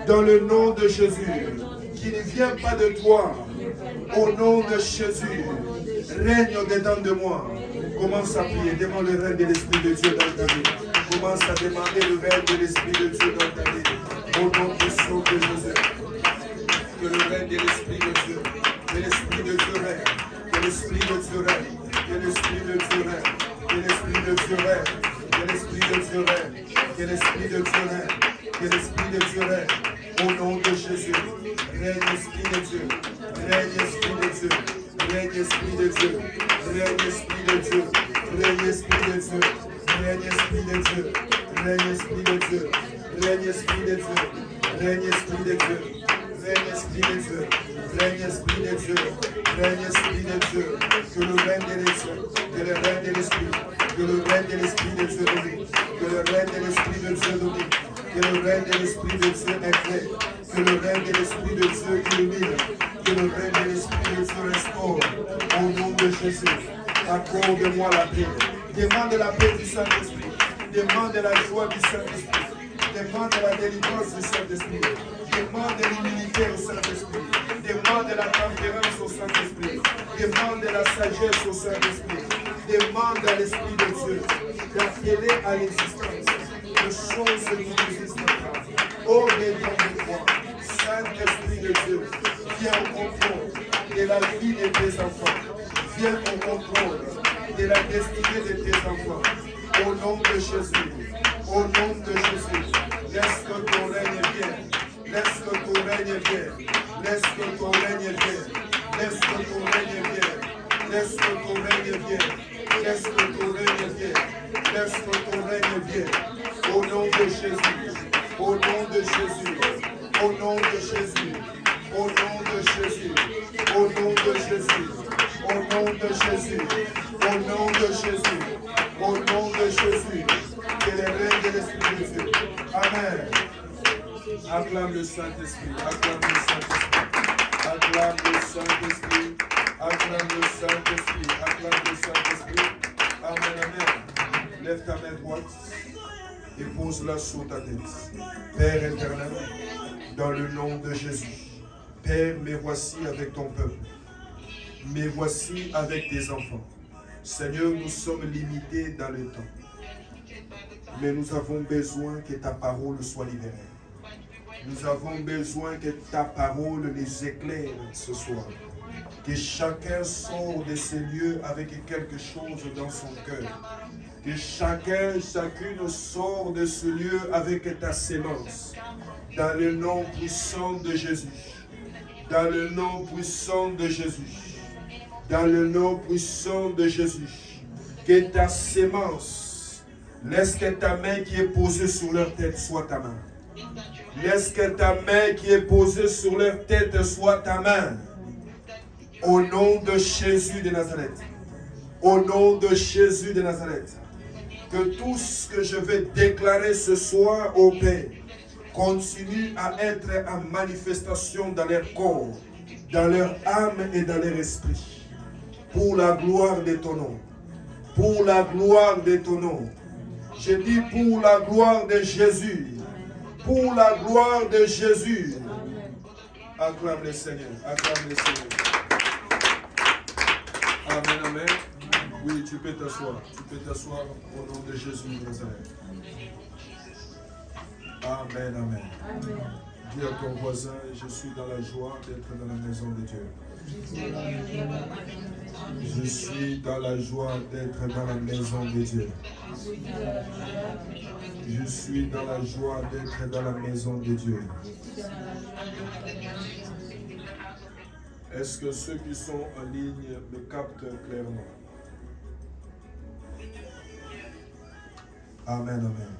Dans le nom de Jésus, qui ne vient pas de toi. Au nom de Jésus, règne au-dedans de moi. Commence à prier. Demande le règne de l'Esprit de Dieu dans ta vie. Commence à demander le règne de l'Esprit de Dieu dans ta vie. Au nom puissant de Jésus. Que le règne de l'Esprit de Dieu. Que l'Esprit de Dieu règne. Que l'Esprit de Dieu règne. Que l'Esprit de Dieu règne. Que l'Esprit de Dieu règne. Que l'Esprit de Dieu règne. Que l'Esprit de Dieu règne. Que l'Esprit de Dieu règne. Au nom de Jésus. Règne Esprit de Dieu. Règne Esprit de Dieu. Règne Esprit de Dieu. Règne Esprit de Dieu. Règne Esprit de Dieu. Règne Esprit de Dieu. Règne Esprit de Dieu. Règne Esprit de Dieu. Règne Esprit de Dieu. Règne Esprit de Dieu. Règne Esprit de Dieu. Règne Esprit de Dieu. Que le règne de l'Esprit. Que le règne de l'Esprit. Que le règne de l'Esprit de Dieu domine. Que le règne de l'Esprit de Dieu domine. Que le règne de l'Esprit de Dieu éclaire. Que le règne de l'Esprit de Dieu illumine. Que le règne de l'Esprit de Dieu restaure. Au nom de Jésus, accorde-moi la paix. Demande la paix du Saint-Esprit. Demande la joie du Saint-Esprit. Demande la délivrance du Saint-Esprit. Demande l'humilité au Saint-Esprit. Demande la tempérance au Saint-Esprit. Demande la sagesse au Saint-Esprit. Demande à l'Esprit de Dieu d'appeler à l'existence les choses qui n'existent pas. Oh, dédon de toi, Saint-Esprit de Dieu, viens au contrôle de la vie de tes enfants. Viens au contrôle de la destinée de tes enfants. Au nom de Jésus, au nom de Jésus, laisse que ton règne vienne. Laisse que ton règne vienne. Laisse que ton règne vienne. Laisse que ton règne vienne. Laisse que ton règne vienne. Laisse que ton règne vienne. Laisse que ton règne vienne. Au nom de Jésus. Au nom de Jésus. Au nom de Jésus. Au nom de Jésus. Au nom de Jésus. Au nom de Jésus. Au nom de Jésus. Au nom de Jésus. Que le règne de l'Esprit de Dieu. Amen. Acclame le Saint-Esprit. Acclame le Saint-Esprit. Acclame le Saint-Esprit. Acclame le Saint-Esprit. Acclame le Saint-Esprit. Amen, amen. Lève ta main droite et pose-la sur ta tête. Père éternel, dans le nom de Jésus. Père, me voici avec ton peuple. Me voici avec tes enfants. Seigneur, nous sommes limités dans le temps. Mais nous avons besoin que ta parole soit libérée. Nous avons besoin que ta parole les éclaire ce soir. Que chacun sort de ces lieux avec quelque chose dans son cœur. Que chacune sort de ce lieu avec ta sémence. Dans le nom puissant de Jésus. Dans le nom puissant de Jésus. Dans le nom puissant de Jésus. Que ta sémence, laisse que ta main qui est posée sur leur tête soit ta main. Laisse que ta main qui est posée sur leur tête soit ta main. Au nom de Jésus de Nazareth. Au nom de Jésus de Nazareth. Que tout ce que je vais déclarer ce soir au Père continue à être en manifestation dans leur corps, dans leur âme et dans leur esprit. Pour la gloire de ton nom. Pour la gloire de ton nom. Je dis pour la gloire de Jésus. Pour la gloire de Jésus. Acclame le Seigneur. Acclame le Seigneur. Amen, amen. Oui, tu peux t'asseoir. Tu peux t'asseoir au nom de Jésus de Nazareth. Amen, amen. Dis à ton voisin, je suis dans la joie d'être dans la maison de Dieu. Je suis dans la joie d'être dans la maison de Dieu. Je suis dans la joie d'être dans la maison de Dieu. Est-ce que ceux qui sont en ligne me captent clairement? Amen, amen.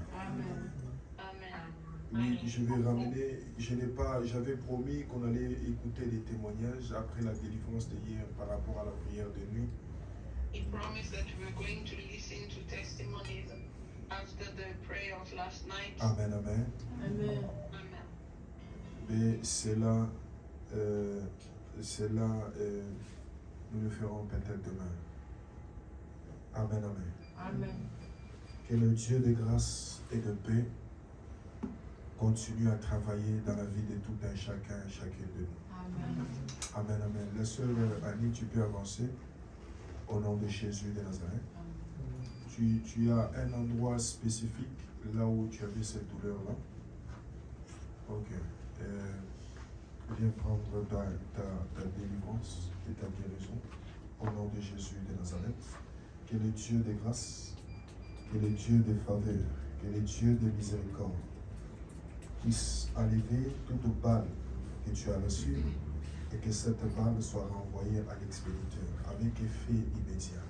Oui, je vais ramener, j'avais promis qu'on allait écouter des témoignages après la délivrance d'hier par rapport à la prière de nuit. He promised that we were going to listen to testimonies after the prayer of last night. Amen, amen. Amen. Amen. Mais cela, nous le ferons peut-être demain. Amen, amen. Amen. Que le Dieu de grâce et de paix continue à travailler dans la vie de tout un chacun et chacune de nous. Amen. Amen, amen. La sœur Annie, tu peux avancer au nom de Jésus de Nazareth. Tu as un endroit spécifique là où tu avais cette douleur-là. Ok. Viens prendre ta délivrance et ta guérison au nom de Jésus de Nazareth. Que le Dieu de grâce, que le Dieu de faveur, que le Dieu de miséricorde puisse enlever toute balle que tu as reçue et que cette balle soit renvoyée à l'expéditeur avec effet immédiat.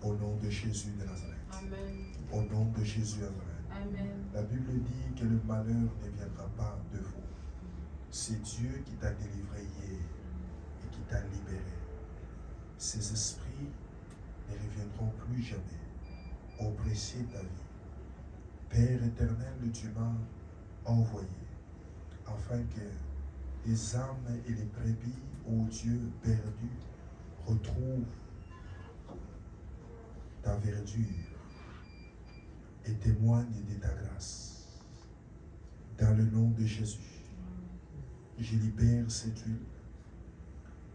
Au nom de Jésus de Nazareth. Amen. Au nom de Jésus de Nazareth. Amen. La Bible dit que le malheur ne viendra pas de vous. C'est Dieu qui t'a délivré hier et qui t'a libéré. Ces esprits ne reviendront plus jamais oppresser ta vie. Père éternel, tu m'as envoyé afin que les âmes et les brebis, ô Dieu perdu, retrouvent ta verdure et témoignent de ta grâce. Dans le nom de Jésus, je libère cette huile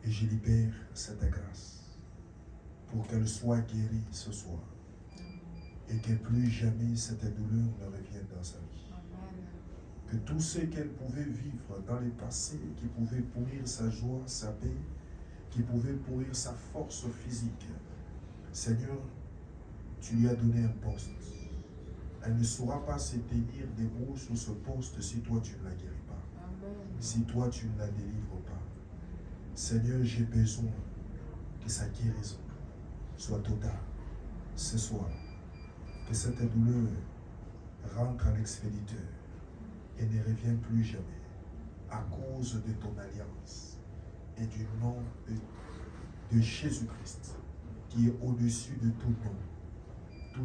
et je libère cette grâce pour qu'elle soit guérie ce soir et que plus jamais cette douleur ne revienne dans sa vie. Que tout ce qu'elle pouvait vivre dans le passé, qui pouvait pourrir sa joie, sa paix, qui pouvait pourrir sa force physique, Seigneur, tu lui as donné un poste. Elle ne saura pas se tenir debout sur ce poste si toi tu ne la guéris pas. Amen. Si toi tu ne la délivres pas. Seigneur, j'ai besoin que sa guérison soit totale ce soir. Que cette douleur rentre à l'expéditeur et ne revienne plus jamais à cause de ton alliance et du nom de Jésus-Christ qui est au-dessus de tout nom.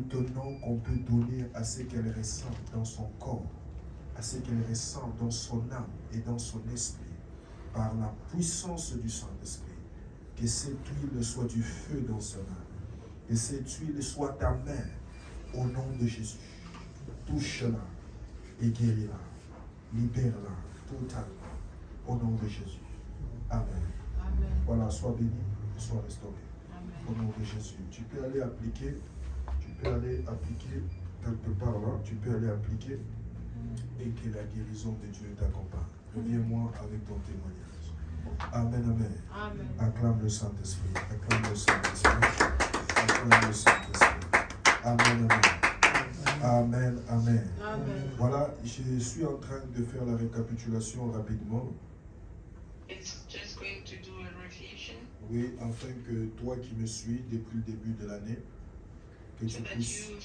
Tout nom qu'on peut donner à ce qu'elle ressent dans son corps, à ce qu'elle ressent dans son âme et dans son esprit, par la puissance du Saint-Esprit. Que cette huile soit du feu dans son âme. Que cette huile soit ta main au nom de Jésus. Touche-la et guéris-la. Libère-la totalement au nom de Jésus. Amen. Amen. Voilà, sois béni, sois restauré. Amen. Au nom de Jésus. Tu peux aller appliquer quelque part là, tu peux aller appliquer et que la guérison de Dieu t'accompagne. Reviens-moi avec ton témoignage. Amen, amen. Amen. Acclame le Saint-Esprit. Acclame le Saint-Esprit. Acclame le Saint-Esprit. Amen, amen. Amen, amen. Amen. Voilà, je suis en train de faire la récapitulation rapidement. It's just going to do a revision Oui, afin que toi qui me suis depuis le début de l'année, que so tu that puisses, you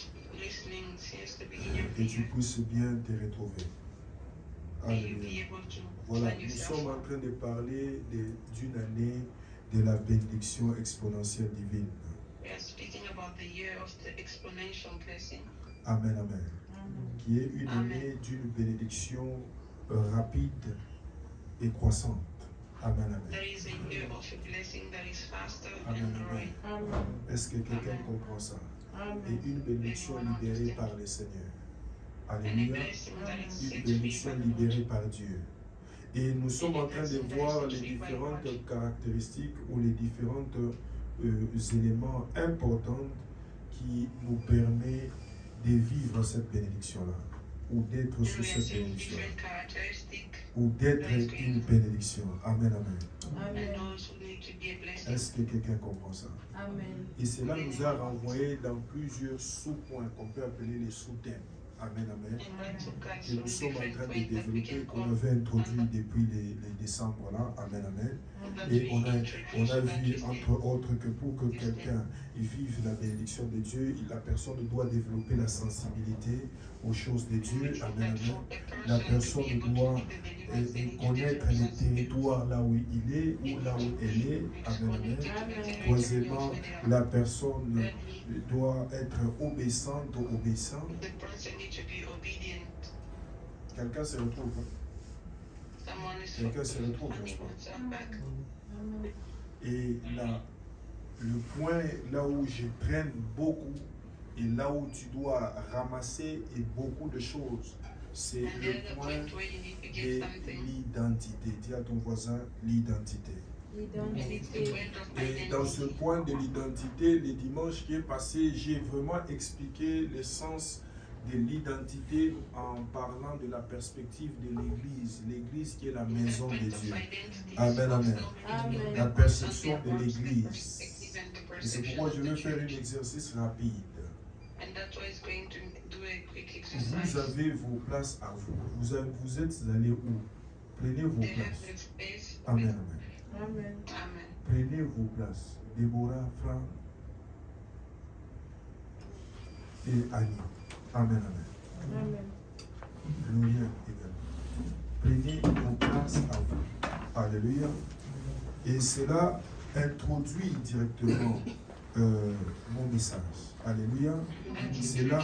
listening since the beginning of the que tu year, puisses bien te retrouver. may you be Alléluia. able to Voilà, find nous yourself. sommes en train de parler d'une année de la bénédiction exponentielle divine. We are speaking about the year of the exponential blessing, Amen, amen. Amen. Qui est une Amen. année d'une bénédiction rapide et croissante. Amen, amen. that is a year of a blessing that is faster Amen, and amen. growing. Amen. Est-ce que quelqu'un Amen. comprend ça? Et Amen. une bénédiction libérée par le Seigneur. And a Alléluia. blessing that is Une set free bénédiction by the libérée Lord. par Dieu. Et nous sommes en train de voir les différentes caractéristiques ou les différents éléments importants qui nous permettent de vivre cette bénédiction-là ou d'être And sur we are cette seeing bénédiction. different characteristics ou d'être une bénédiction. Amen, amen. Amen. and those who need to be a blessing. Est-ce que quelqu'un comprend ça? Amen. Et cela nous a renvoyé dans plusieurs sous-points qu'on peut appeler les sous-thèmes. Amen, amen. And took us Que to nous sommes en different train de points that we développer, can qu'on call avait introduit depuis les décembre là. Amen, amen. that Et we on a introduce that vu, we entre autres, que pour que quelqu'un vive la bénédiction de Dieu, la personne doit développer la sensibilité aux choses de Dieu. Amen, amen. La personne doit connaître les territoires là où il est ou là où elle est. Amen, amen. Troisièmement, la personne doit être obéissante ou obéissante. The person needs to be obedient. Quelqu'un se retrouve. Someone is Quelqu'un se retrouve, n'est-ce pas? himself back. Amen. Et là, le point là où je traîne beaucoup et là où tu dois ramasser et beaucoup de choses, c'est And the le other point point where you need to de get something. l'identité. Dis à ton voisin l'identité. And it's the L'identité. point of Et dans ce identity. point de l'identité, le dimanche qui est passé, j'ai vraiment expliqué le sens de l'identité en parlant de la perspective de l'Église. L'Église qui est la maison de Dieu. Amen, amen. Amen. La perception de l'Église. Et c'est pourquoi je vais faire un exercice rapide. And that's why it's going to do a quick Vous exercise. avez vos places à vous. Vous êtes allés où? Prenez vos They have places. the space. Amen, amen. Amen. Amen. Prenez vos places. Déborah, Franck et Annie. Amen, amen. Amen. Gloria également. Prenez vos places à vous. Alléluia. Et cela introduit directement mon message. Alléluia. Cela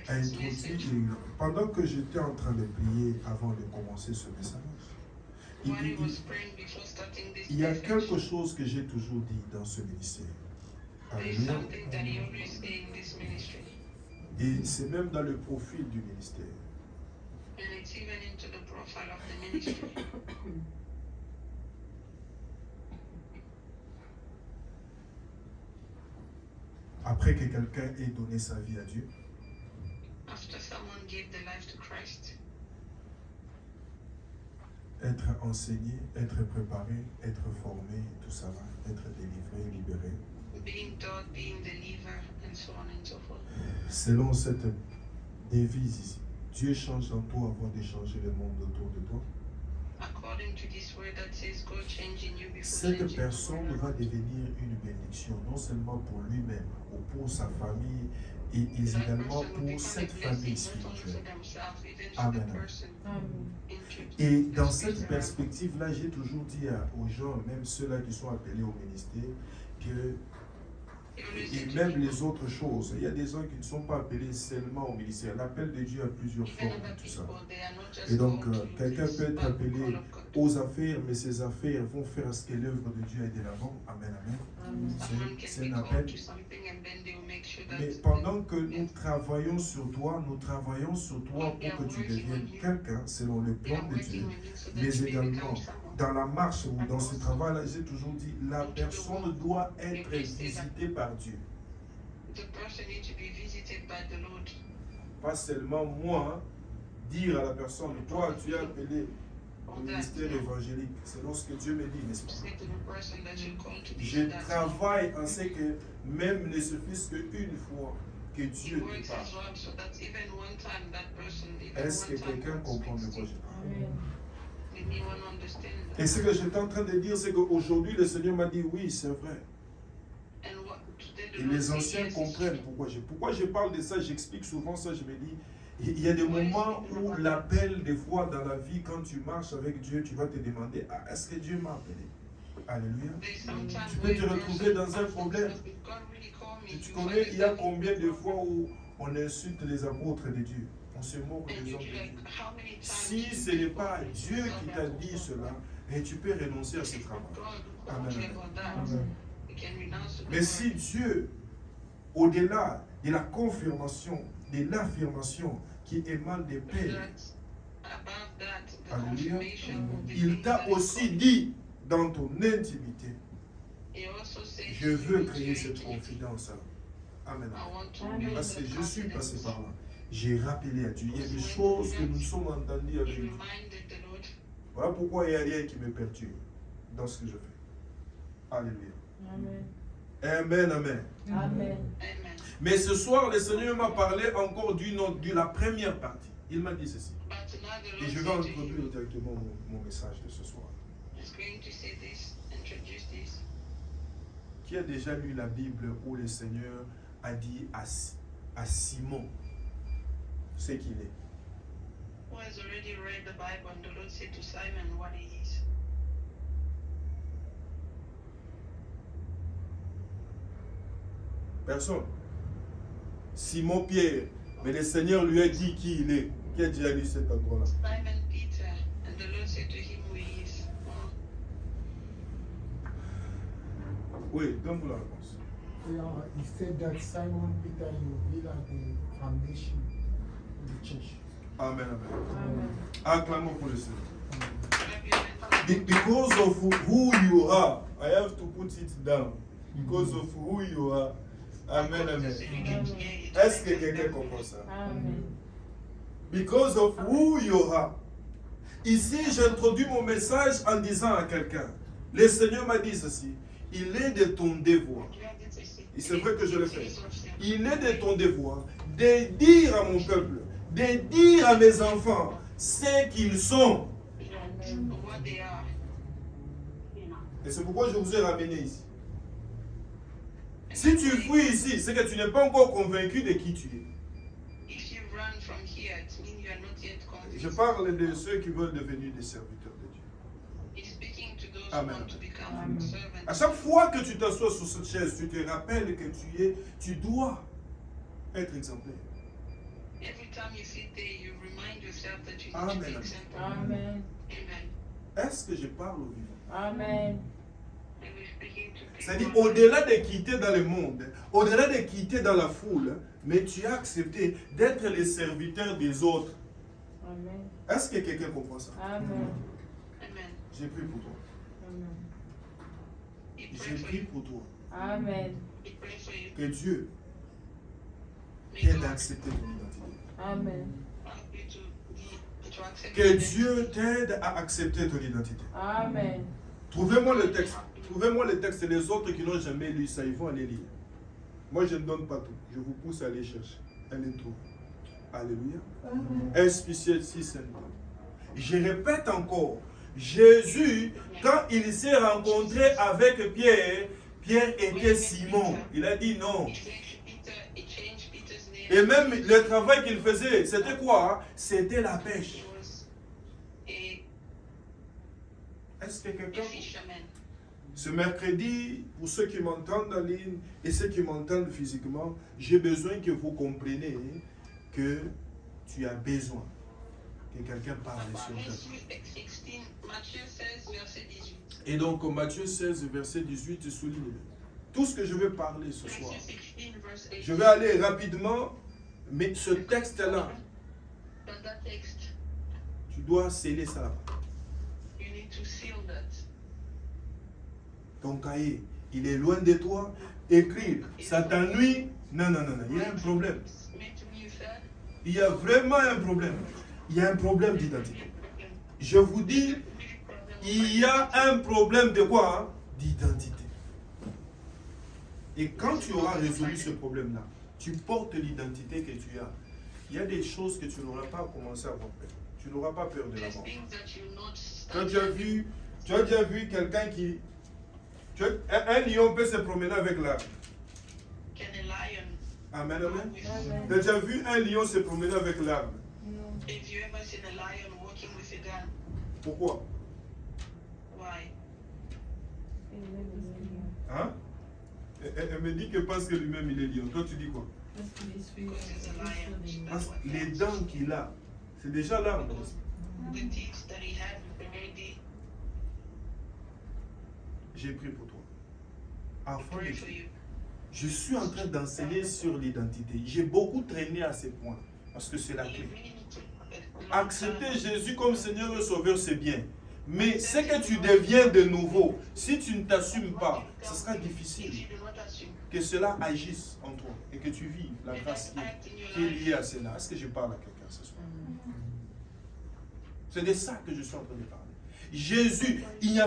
a introduit. Pendant que j'étais en train de prier avant de commencer ce message, il y a quelque chose que j'ai toujours dit dans ce ministère. Alléluia. Et c'est même dans le profil du ministère. And it's even into the profile of the ministry. Après que quelqu'un ait donné sa vie à Dieu, After someone gave their life to Christ, être enseigné, être préparé, être formé, tout ça va, être délivré, libéré. being taught, being delivered, and so on and so forth. Selon cette devise ici, Dieu change en toi avant de changer le monde autour de toi. According to this word that says, God change in you before Cette changing the personne world. va devenir une bénédiction, non seulement pour lui-même, ou pour sa famille, et That également person will pour become a cette blessing famille not only for spirituelle. themselves, even to Amen. the person Amen. Et dans that cette is around. perspective-là, j'ai toujours dit aux gens, même ceux-là qui sont appelés au ministère, que They always et say to même people, les autres choses. Il y a des gens qui ne sont pas appelés seulement au ministère. L'appel de Dieu a plusieurs even formes other et tout ça. people, they are not just Et donc, called to quelqu'un this, peut être but appelé call of God. aux affaires, mais ces affaires vont faire à ce que l'œuvre de Dieu aille de l'avant. Amen, amen. Amen. Someone C'est can be un called appel. to something and then they will make sure that Mais pendant que nous travaillons sur toi pour que tu deviennes quelqu'un selon le they are plan de working Dieu. on you so that Mais you may également, become someone. dans la marche ou dans ce travail-là, j'ai toujours dit, la personne doit être visitée par Dieu. The person needs to be visited by the Lord. Pas seulement moi, dire à la personne, toi tu es appelé au ministère évangélique. C'est lorsque Dieu me dit, n'est-ce pas? Say to the person that you're called to be Je that travaille en ce que même ne se fût qu'une fois que he Dieu te works parle. as well so that even one time that person, even Est-ce que one time quelqu'un God comprend de speaks quoi to je you. parle? Amen. Anyone understand that? Et ce que j'étais en train de dire, c'est qu'aujourd'hui, le Seigneur m'a dit, oui, c'est vrai. And what today the Et Lord les said, anciens yes, it's comprennent true. pourquoi je parle de ça, j'explique souvent ça, je me dis, il y a des moments où l'appel, des fois dans la vie, quand tu marches avec Dieu, tu vas te demander, ah, est-ce que Dieu m'a appelé? Alléluia. There's sometimes Tu peux where te a retrouver person dans un asks problème. themselves, "Did God really call me?" Tu You connais, il y a understand? combien de fois où on insulte les apôtres de Dieu? On se moque And des you're hommes de like, Dieu. how many times Si do ce you n'est people pas call Dieu qui t'a dit cela, et tu peux renoncer à ce God travail. who Amen, told you amen. about that? Amen. You can renounce to the Mais Lord. si Dieu, au-delà de la confirmation, de l'affirmation qui émane des But pères, that's above that, the Alléluia, confirmation of the il things t'a that he aussi called. dit dans ton intimité, He also said je to veux you, créer to cette you, confidence-là. Amen. I want to Amen. build Parce que that je suis passé confidence. par là. J'ai rappelé à Dieu. Il y a des choses que nous sommes entendus He avec Dieu. reminded the Lord. Voilà pourquoi il n'y a rien qui me perturbe dans ce que je fais. Alléluia. Amen. Amen, amen. Amen. Amen. Mais ce soir, le Seigneur m'a parlé encore de la première partie. Il m'a dit ceci. But tonight the Et je vais Lord said to introduire you, directement mon message de ce soir. He's going to say this, introduce this. Qui a déjà lu la Bible où le Seigneur a dit à Simon ce qu'il est? Who has already read the Bible and the Lord said to Simon what he is? Personne. Simon Pierre. Mais le Seigneur lui a dit qui il est. Qui a déjà lu cet endroit-là? Simon Peter, and the Lord said to him who he is. Oui, donne-moi la réponse. Yeah, he said that Simon Peter will be like the foundation of the church. Amen, amen. Amen. Acclamons pour le Seigneur. Clap your hands. Because of who you are, I have to put it down. Because of who you are. Amen, amen. So you can hear it. Est-ce que quelqu'un comprend ça? Amen. Because of who you are. Ici, j'introduis mon message en disant à quelqu'un, le Seigneur m'a dit ceci, il est de ton devoir, et c'est vrai que je le fais, il est de ton devoir de dire à mon peuple, de dire à mes enfants ce qu'ils sont. What they are. Et c'est pourquoi je vous ai ramené ici. Si tu fuis ici, c'est que tu n'es pas encore convaincu de qui tu es. If you run from here, it means you are not yet Je convinced. parle de ceux qui veulent devenir des serviteurs de Dieu. He's speaking to those Amen. who want to become Amen. servants. À chaque fois que tu t'assois sur cette chaise, tu te rappelles que tu dois être exemplaire. Every time you sit there, you remind yourself that you need Amen. to be example. Amen. Amen. Est-ce que je parle au vivant? Amen. And we're speaking to C'est-à-dire, people. au-delà de quitter dans le monde, au-delà de quitter dans la foule, mais tu as accepté d'être le serviteur des autres. Amen. Est-ce que quelqu'un comprend ça? Amen. Amen. J'ai prié pour toi. Amen. He J'ai prayed for prié you. pour toi. Amen. He prayed for you. Que Dieu May t'aide God à accepter ton identité. Amen. help you to accept Que it. Dieu t'aide à accepter ton identité. Amen. Trouvez-moi le texte. Trouvez-moi le texte. Les autres qui n'ont jamais lu ça, ils vont aller lire. Moi, je ne donne pas tout. Je vous pousse à aller chercher. Allez trouver. Alléluia. Espiciel 6. Je répète encore. Jésus, quand il s'est rencontré avec Pierre, Pierre était Simon. Il a dit non. He changed Peter's name. Et même le travail qu'il faisait, c'était quoi? C'était la pêche. He was Est-ce que a quelqu'un... fisherman. Ce mercredi, pour ceux qui m'entendent en ligne et ceux qui m'entendent physiquement, j'ai besoin que vous compreniez que tu as besoin que quelqu'un parle sur toi. Matthieu 16, Matthieu 16, verset 18. Et donc, Matthieu 16, verset 18, souligne tout ce que je vais parler ce soir. Matthieu 16, verse 18. Je vais aller rapidement, mais ce texte-là, But that text, tu dois sceller ça là-bas. you need to seal that. Ton cahier, il est loin de toi. Écrire, ça t'ennuie? Non, non, non, non, il y a un problème. Meant to be said. Il y a vraiment un problème. Il y a un problème d'identité. Je vous dis, il y a un problème de quoi? Hein? D'identité. Et quand tu auras résolu ce problème-là, tu portes l'identité que tu as. Il y a des choses que tu n'auras pas commencé à avoir peur. Tu n'auras pas peur de la There's mort. things that you not Tu as start. déjà vu quelqu'un qui... un lion peut se promener avec l'arme. Can a lion Amen, walk amen. with Amen. Tu as déjà vu un lion se promener avec l'arme. No. Have you ever seen a lion walking with a gun? Pourquoi? Why? Hein? Elle me dit que parce que lui-même il est lion. Toi tu dis quoi? Because he's a lion. Parce That's que what les counts. dents qu'il a, c'est déjà l'arme. The teeth that he had already. J'ai pris pour toi. I Afin pray de- for you. Je suis en train d'enseigner sur l'identité. J'ai beaucoup traîné à ce point. Parce que c'est la You clé. really need to Accepter Jésus comme Seigneur et Sauveur, c'est bien. Mais ce que tu deviens de nouveau, si tu ne t'assumes pas, ce sera difficile If you do not assume, que cela agisse en toi et que tu vives la grâce qui est liée à cela. Est-ce que je parle à quelqu'un ce soir? C'est de ça que je suis en train de parler. Jésus, il n'y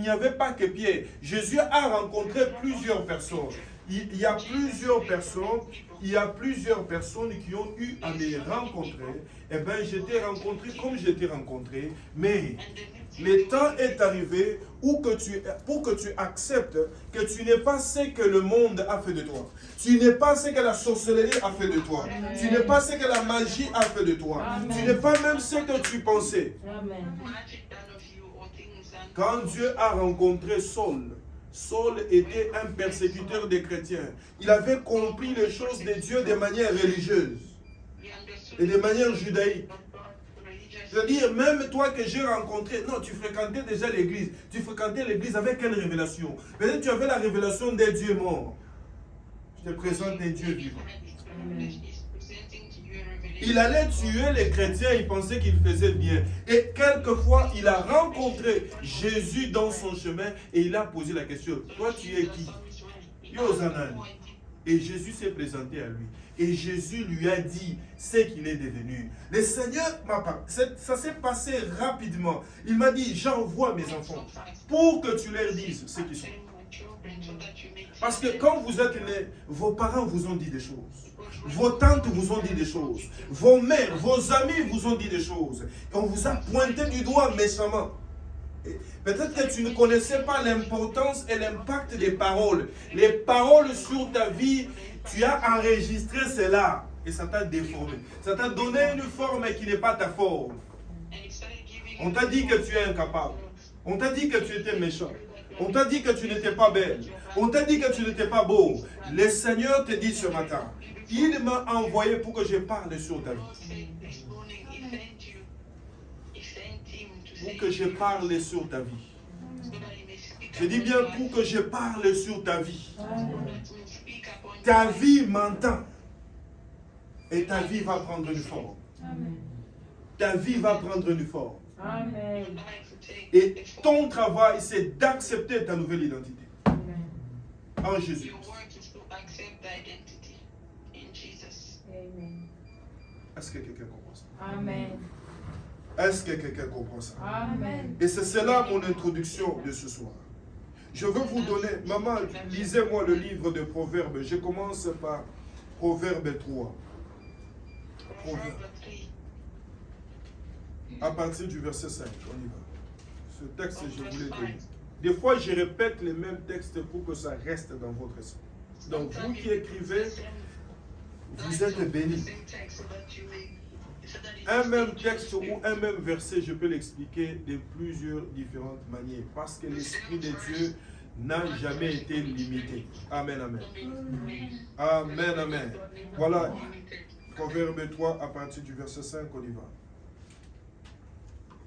avait pas que Pierre. Jésus a rencontré plusieurs personnes. Il y a plusieurs personnes qui ont eu à les rencontrer. Eh bien, je t'ai rencontré comme je t'ai rencontré, mais le temps est arrivé pour que tu acceptes que tu n'es pas ce que le monde a fait de toi. Tu n'es pas ce que la sorcellerie a fait de toi. Amen. Tu n'es pas ce que la magie a fait de toi. Amen. Tu n'es pas même ce que tu pensais. Amen. magic done of you or things and Quand Dieu a rencontré Saul, Saul était un persécuteur des chrétiens. Il avait compris les choses de Dieu de manière religieuse he understood et de manière judaïque. of God religiously. C'est-à-dire, même toi que j'ai rencontré, non, tu fréquentais déjà l'église. Tu fréquentais l'église avec quelle révélation? Peut-être tu avais la révélation d'un Dieu mort. Je te présente un Dieu vivant. Il allait tuer les chrétiens, il pensait qu'il faisait bien. Et quelquefois, il a rencontré Jésus dans son chemin et il a posé la question, toi tu es qui? Yosanan. Et Jésus s'est présenté à lui. Et Jésus lui a dit ce qu'il est devenu. Le Seigneur m'a parlé. Ça s'est passé rapidement. Il m'a dit, j'envoie mes enfants pour que tu leur dises ce qu'ils sont. Parce que quand vous êtes nés, vos parents vous ont dit des choses. Vos tantes vous ont dit des choses. Vos mères, vos amis vous ont dit des choses. Et on vous a pointé du doigt méchamment. Peut-être que tu ne connaissais pas l'importance et l'impact des paroles. Les paroles sur ta vie, tu as enregistré cela. Et ça t'a déformé. Ça t'a donné une forme qui n'est pas ta forme. On t'a dit que tu es incapable. On t'a dit que tu étais méchant. On t'a dit que tu n'étais pas belle. On t'a dit que tu n'étais pas beau. Le Seigneur te dit ce matin, il m'a envoyé pour que je parle sur ta vie. Pour que je parle sur ta vie. Je dis bien pour que je parle sur ta vie. Ta vie m'entend. Et ta vie va prendre une forme. Amen. Ta vie va prendre une forme. Amen. Et ton travail, c'est d'accepter ta nouvelle identité. Amen. En Jésus. Your work is to accept the identity in Jesus. Amen. Est-ce que quelqu'un comprend ça? Amen. Est-ce que quelqu'un comprend ça? Amen. Et c'est cela mon introduction de ce soir. Je veux vous donner, maman, lisez-moi le livre de Proverbes. Je commence par Proverbe 3. Proverbs 3. À partir du verset 5, on y va. Ce texte, je vous l'ai donné. Des fois, je répète les mêmes textes pour que ça reste dans votre esprit. Donc, vous qui écrivez, vous êtes bénis. Un même texte ou un même verset, je peux l'expliquer de plusieurs différentes manières. Parce que l'Esprit de Dieu n'a jamais été limité. Amen, amen. Amen, amen. Voilà, Proverbe 3, à partir du verset 5, on y va.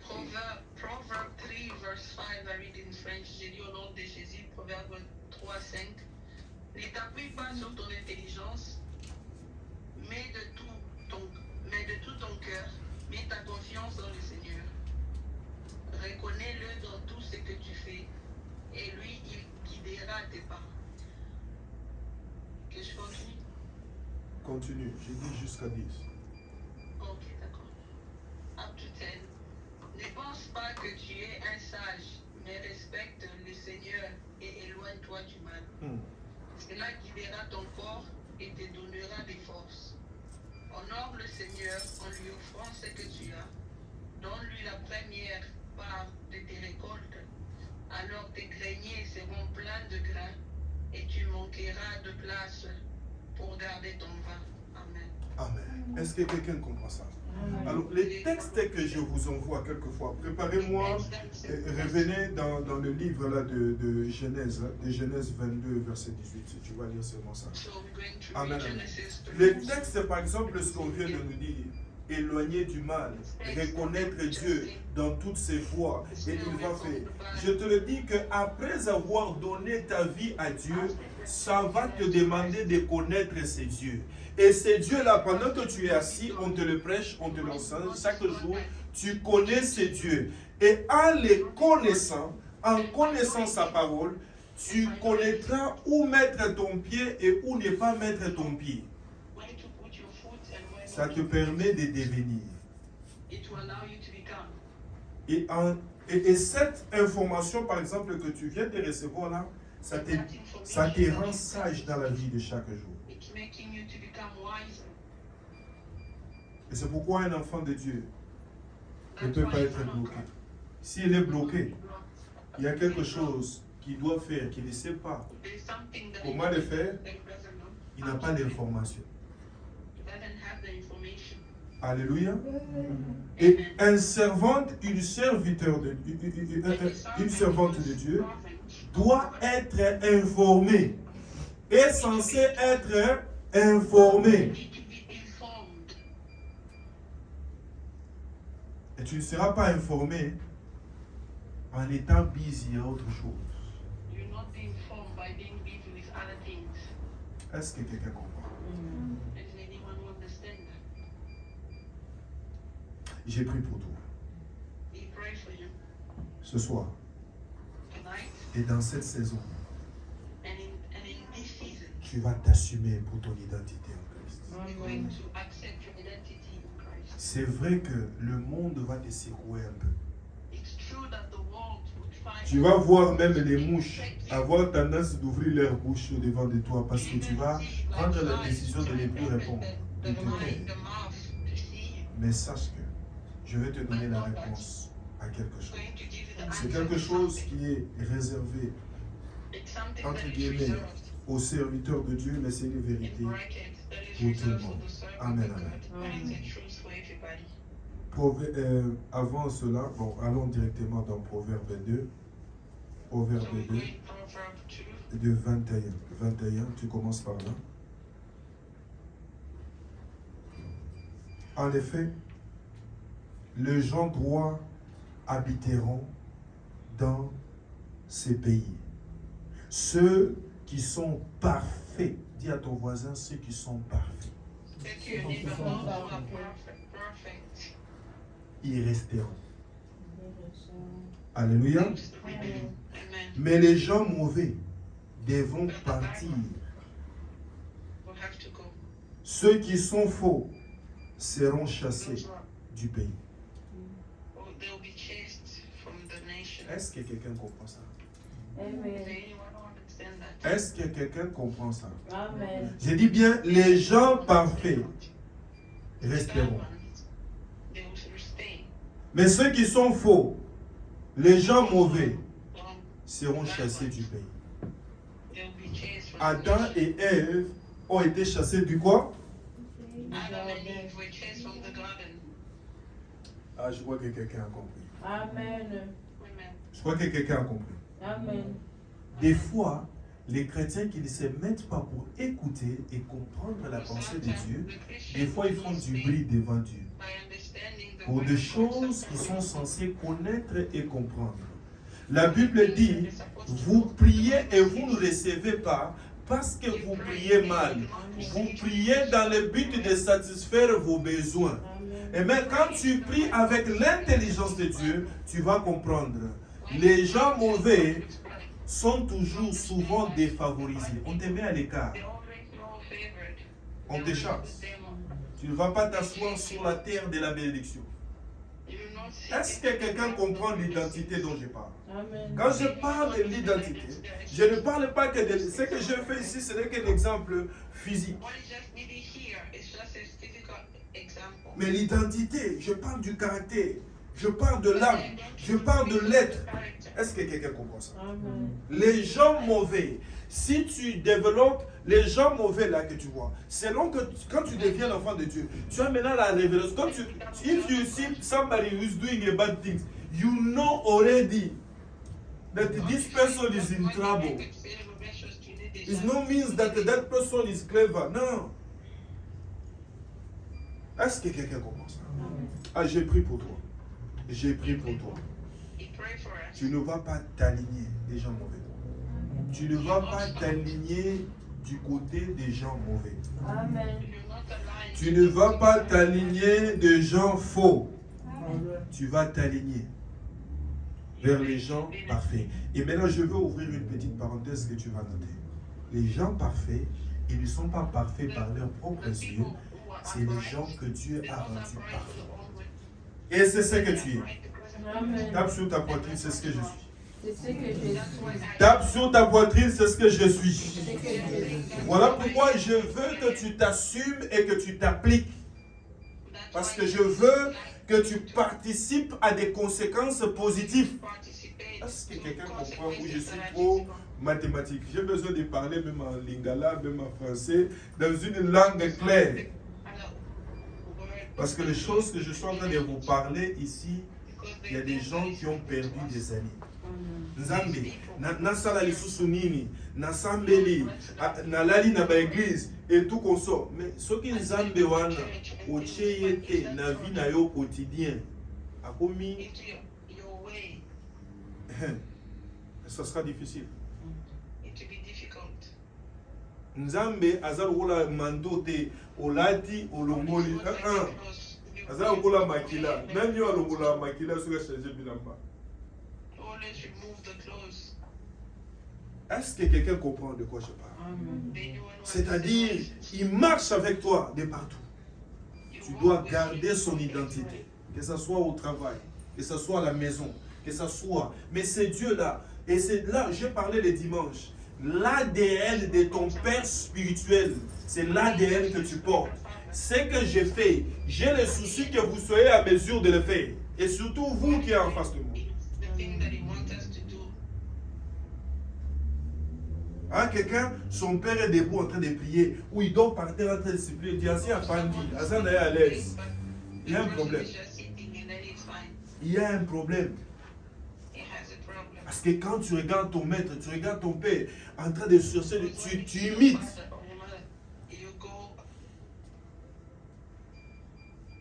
Proverb 3, verse 5, I read in French. J'ai dit au nom de Jésus, Proverbe 3, 5. Ne t'appuie pas sur ton intelligence, mais de tout ton cœur, mets ta confiance dans le Seigneur. Reconnais-le dans tout ce que tu fais, et lui, il guidera tes pas. Que je continue? Continue, j'ai dit jusqu'à 10. Ok, d'accord. Up to 10. Ne pense pas que tu es un sage, mais respecte le Seigneur et éloigne-toi du mal. Cela guidera ton corps et te donnera des forces. Honore le Seigneur en lui offrant ce que tu as. Donne-lui la première part de tes récoltes. Alors tes greniers seront pleins de grains et tu manqueras de place pour garder ton vin. Amen. Amen. Est-ce que quelqu'un comprend ça? Amen. Alors, les textes que je vous envoie quelquefois, préparez-moi, revenez dans le livre là de Genèse, de Genèse 22, verset 18. Tu vas lire seulement ça. So we're going to Amen. read Amen. Genesis 3. Les textes, par exemple, ce qu'on vient de nous dire, éloigner du mal, reconnaître Dieu dans toutes ses voies, et il va faire. Je te le dis qu'après avoir donné ta vie à Dieu, ça va te demander de connaître ces dieux. Et ces dieux-là, pendant que tu es assis, on te le prêche, on te l'enseigne chaque jour, tu connais ces dieux. Et en les connaissant, en connaissant sa parole, tu connaîtras où mettre ton pied et où ne pas mettre ton pied. Where to put your foot and where Ça not te to. permet de devenir. It will allow you to become. Et Et cette information, par exemple, que tu viens de recevoir là, ça te rend sage dans la vie de chaque jour. It's making you to become wiser. Et c'est pourquoi un enfant de Dieu ne That's peut pas why être it's not bloqué. S'il est bloqué, il y a quelque chose qu'il doit faire, qu'il ne sait pas There's something that comment le faire, that he doesn't know. il n'a pas d'information. He doesn't have the information. Alléluia. Et un servante, une serviteur de une servante de Dieu doit être informée. Est censé être informée. You need to be informed. Et tu ne seras pas informé en étant busy à autre chose. You'll not be informed by being busy with other things. Est-ce que quelqu'un comprend? Does anyone understand that? J'ai prié pour toi We pray for you ce soir tonight et dans cette saison. and in this season. Tu vas t'assumer pour ton identité en Christ. You're going to accept your identity in Christ. C'est vrai que le monde va te secouer un peu. It's true that the world will try. Tu vas voir même les mouches avoir tendance d'ouvrir leur bouche au devant de toi parce que tu vas prendre la décision de ne plus répondre, de te taire. Mais sache que je vais te donner la réponse à quelque chose. C'est quelque chose qui est réservé, entre guillemets, aux serviteurs de Dieu, mais c'est une vérité pour tout le monde. Amen, amen. Avant cela, bon, allons directement dans Proverbe 2. Proverbe 2, de 21. 21, tu commences par là. En effet, les gens droits habiteront dans ces pays. Ceux qui sont parfaits, dis à ton voisin, ceux qui sont parfaits, y resteront. Alléluia. Mais les gens mauvais devront partir. Ceux qui sont faux seront chassés du pays. Est-ce que quelqu'un comprend ça? Est-ce que quelqu'un comprend ça? Amen. Je dis bien, les gens parfaits resteront. Mais ceux qui sont faux, les gens mauvais, seront chassés du pays. Adam et Ève ont été chassés du quoi? Ah, je vois que quelqu'un a compris. Amen. Je crois que quelqu'un a compris. Amen. Des fois, les chrétiens qui ne se mettent pas pour écouter et comprendre la pensée de Dieu, des fois ils font du bruit devant Dieu pour des choses qu'ils sont censés connaître et comprendre. La Bible dit, vous priez et vous ne recevez pas parce que vous priez mal. Vous priez dans le but de satisfaire vos besoins. Et même quand tu pries avec l'intelligence de Dieu, tu vas comprendre. Les gens mauvais sont toujours souvent défavorisés. On te met à l'écart. On te chasse. Tu ne vas pas t'asseoir sur la terre de la bénédiction. Est-ce que quelqu'un comprend l'identité dont je parle? Amen. Quand je parle de l'identité, je ne parle pas que de ce que je fais ici, ce n'est qu'un exemple physique. Mais l'identité, je parle du caractère, je parle de l'âme, je parle de l'être. Est-ce que quelqu'un comprend ça? Amen. Les gens mauvais, si tu développes les gens mauvais là que tu vois, selon que quand tu deviens l'enfant de Dieu, tu as maintenant la révélation. Quand if you see somebody who is doing a bad thing, you know already that this person is in trouble. It no means that that person is clever. No. Est-ce que quelqu'un comprend ça? Ah, j'ai pris pour toi. J'ai pris pour toi. Tu ne vas pas t'aligner des gens mauvais. Tu ne vas pas t'aligner du côté des gens mauvais. Amen. Tu ne vas pas t'aligner des gens faux. Tu vas t'aligner vers les gens parfaits. Et maintenant, je veux ouvrir une petite parenthèse que tu vas noter. Les gens parfaits, ils ne sont pas parfaits par leurs propres yeux. C'est les gens que Dieu a rendus parfaits. Et c'est ce que tu es. Amen. Tape sur ta poitrine, c'est ce que je suis. C'est ce que je suis. Tape sur ta poitrine, c'est ce que je suis. C'est ce que je suis. Voilà pourquoi je veux que tu t'assumes et que tu t'appliques. Parce que je veux que tu participes à des conséquences positives. Est-ce que quelqu'un comprend où je suis trop mathématique? J'ai besoin de parler même en lingala, même en français, dans une langue claire. Parce que les choses que je suis en train de vous parler ici, il y a des gens qui ont perdu des années. Nzambe, nasala lisusu nini, nasambeli, nalali na ba église et tout consort. Mais ce qui Nzambe wana ocheyete na vie na yo quotidien, akomi, ça sera difficile. Nzambe azal ola mandote olati olongoli azal okola makila même yo alongola makila sur changer bilamba. Est-ce que quelqu'un comprend de quoi je parle? C'est-à-dire, il marche avec toi de partout. Tu dois garder son identité, que ce soit au travail, que ce soit à la maison, que ce soit. Mais c'est Dieu là, et c'est là, j'ai parlé le dimanche. L'ADN de ton père spirituel, c'est l'ADN que tu portes. Ce que j'ai fait, j'ai le souci que vous soyez à mesure de le faire. Et surtout vous qui êtes en face de moi. Hein, quelqu'un, son père est debout en train de prier, ou il dort par terre en train de se prier, il dit, assis à Fandi, Hassan est à l'aise. Il y a un problème. Il y a un problème. Parce que quand tu regardes ton maître, tu regardes ton père en train de chercher, tu imites.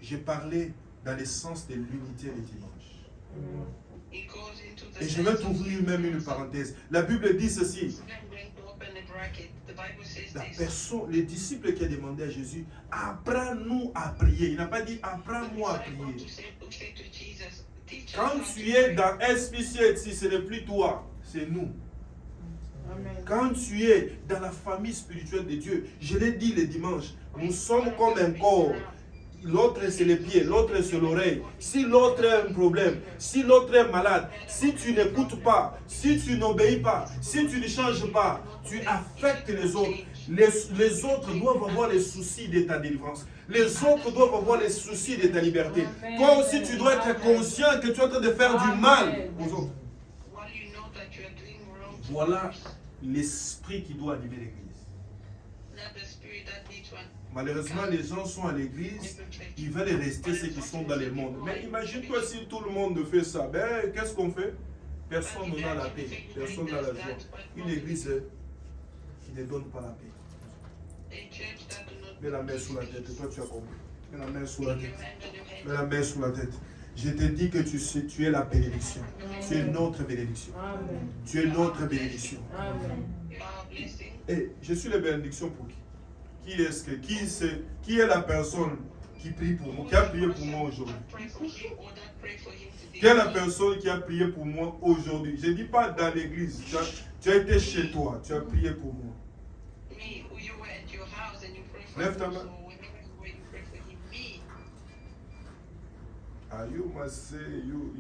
J'ai parlé dans le sens de l'unité le dimanche. Et je vais t'ouvrir même une parenthèse. La Bible dit ceci. La personne, les disciples qui a demandé à Jésus, apprends-nous à prier. Il n'a pas dit apprends-moi à prier. Quand tu es dans SPCT, ce n'est plus toi, c'est nous. Quand tu es dans la famille spirituelle de Dieu, je l'ai dit le dimanche, nous sommes comme un corps. L'autre c'est les pieds, l'autre c'est l'oreille. Si l'autre a un problème, si l'autre est malade, si tu n'écoutes pas, si tu n'obéis pas, si tu ne changes pas, tu affectes les autres. Les autres doivent avoir les soucis de ta délivrance. Les autres doivent avoir les soucis de ta liberté. Toi aussi, tu dois être conscient que tu es en train de faire du mal aux autres. Voilà l'esprit qui doit animer l'église. Malheureusement, les gens sont à l'église, ils veulent rester ceux qui sont dans le monde. Mais imagine-toi si tout le monde fait ça. Ben, qu'est-ce qu'on fait? Personne n'a la paix, personne n'a la joie. Une église qui ne donne pas la paix. Mets la main sous la tête, toi tu as compris. Mets la main sous la tête. Mets la main sous la tête. Je te dis que tu es la bénédiction. Tu es notre bénédiction. Tu es notre bénédiction. Et je suis la bénédiction pour qui? Qui est la personne qui prie pour moi, qui a prié pour moi aujourd'hui? Qui est la personne qui a prié pour moi aujourd'hui? Je ne dis pas dans l'église. Tu as été chez toi, tu as prié pour moi. Lève ta main. You must say you.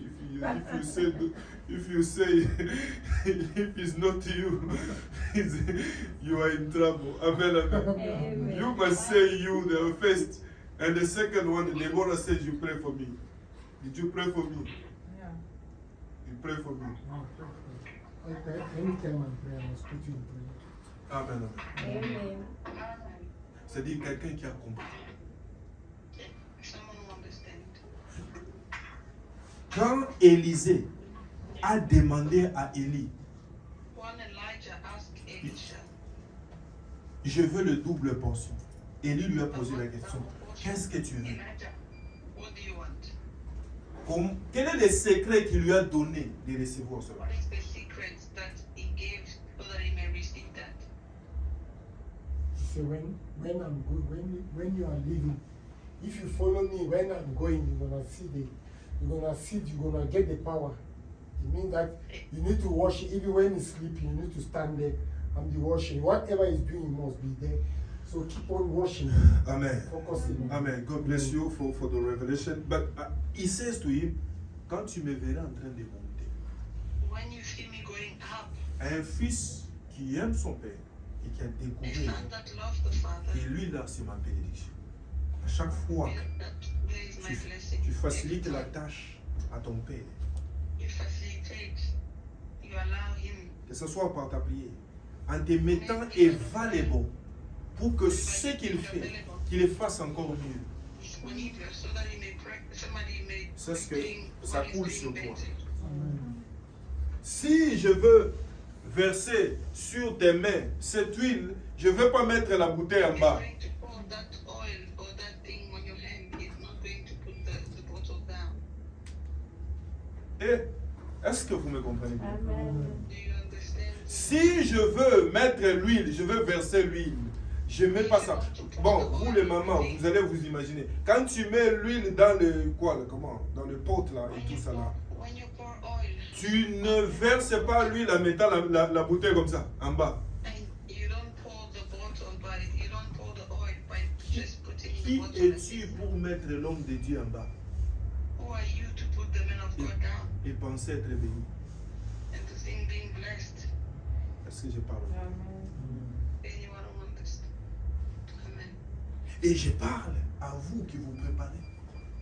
If you say if it's not you, you are in trouble. Amen, amen. Amen. You must say you the first, and the second one. Deborah said you pray for me. Did you pray for me? Yeah. You pray for me. Okay. Anytime I pray, I must put you in prayer. Amen, amen. Amen. C'est-à-dire quelqu'un qui a compris. Quand Élisée a demandé à Élie, je veux le double portion. Élie lui a posé la question, qu'est-ce que tu veux? Quel est le secret qu'il lui a donné de recevoir cela? So when you are leaving, if you follow me when I'm going, you're gonna get the power. It means that you need to wash it. Even when he's sleeping, you need to stand there and be washing. Whatever he's doing, you must be there. So keep on washing. Amen. Focusing. Amen. God bless you for the revelation. But he says to him, quand tu me verras en train de monter, when you see me going up, un fils qui aime son père et qui a a découvert son that loves the Father, que lui là c'est ma bénédiction. À chaque fois that there is my blessing. tu facilites Every la time tâche à ton père, you facilitate, you allow him. que ce soit par ta prière, en te mettant available pour que ce qu'il fait, qu'il le fasse encore mieux. Disponible so that he may pray, somebody may C'est ce que bring ça what is coule being sur toi. better. Si je veux verser sur tes mains cette huile, je ne vais pas mettre la bouteille en He's bas. going to pour that oil or that thing on your hand. He's not going to put the bottle down. Et est-ce que vous me comprenez bien? Amen. Do you understand? Si je veux mettre l'huile, je veux verser l'huile, je ne mets pas ça. Bon, vous les mamans, vous allez vous imaginer. Quand tu mets l'huile dans le quoi, là, comment, dans le pot là et tout ça là, When you pour oil tu ne verses pas l'huile en mettant la bouteille comme ça, en bas. and you don't pour the bottle by you don't pour the oil by just putting the Qui bottle. es-tu pour mettre l'homme de Dieu en bas Who are you to put the man of God down et penser être béni? and to think being blessed? Est-ce que je parle? Anyone who understands? Amen. Et je parle à vous qui vous préparez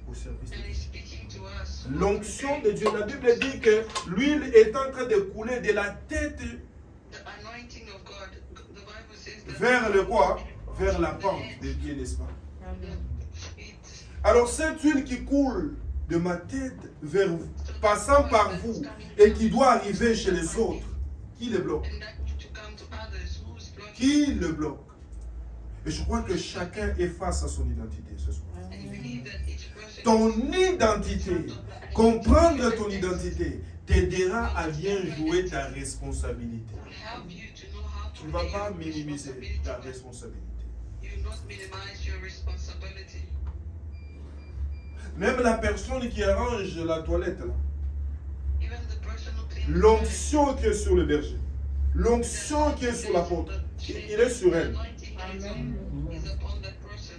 au service de And Dieu. he's speaking to us. L'onction de Dieu, la Bible dit que l'huile est en train de couler de la tête The anointing of God. The Bible says that vers le quoi? Vers la pente de Dieu, n'est-ce pas? It's Alors cette huile qui coule de ma tête vers vous, passant par vous, et qui doit arriver chez les autres, qui le bloque? and that need to come to others. Who's blocking? Qui le bloque? Et je crois que chacun est face à son identité ce soir. And you believe that each person Ton identité, comprendre ton identité, t'aidera à bien jouer ta responsabilité. will help you to know how to Tu ne vas play pas your minimiser responsibility. ta responsabilité. You will not minimize your responsibility. Même la personne qui arrange la toilette, là, Even the person who cleans the l'onction qui est sur le berger, l'onction qui est sur l'apôtre, il est sur elle. Amen. Is upon that person.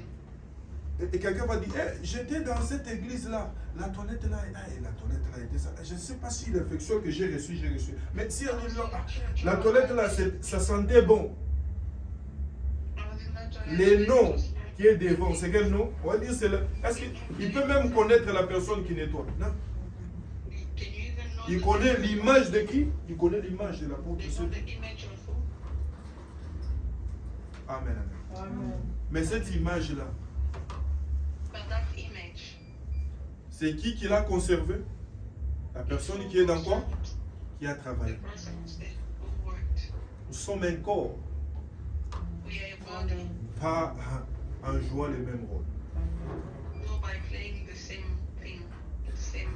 Et quelqu'un va dire, eh, j'étais dans cette église-là, la toilette là, la toilette là était ça. Je ne sais pas si l'infection que j'ai reçue. Mais si on dit là, la toilette là, ça sentait bon. Les noms qui est devant, c'est quel nom? On va dire c'est le. Est-ce qu'il peut même connaître la personne qui nettoie? Non. Can you even know Il the connaît name of l'image de qui? Il connaît l'image de l'apôtre. You know the image of who? Amen, amen. Amen. Mais cette image-là, But that image. c'est qui l'a conservée? La personne qui est dans quoi? Qui a The travaillé. person who worked. Nous sommes un corps, We are a body. pas en jouant le même rôle. No by playing the same thing. The same.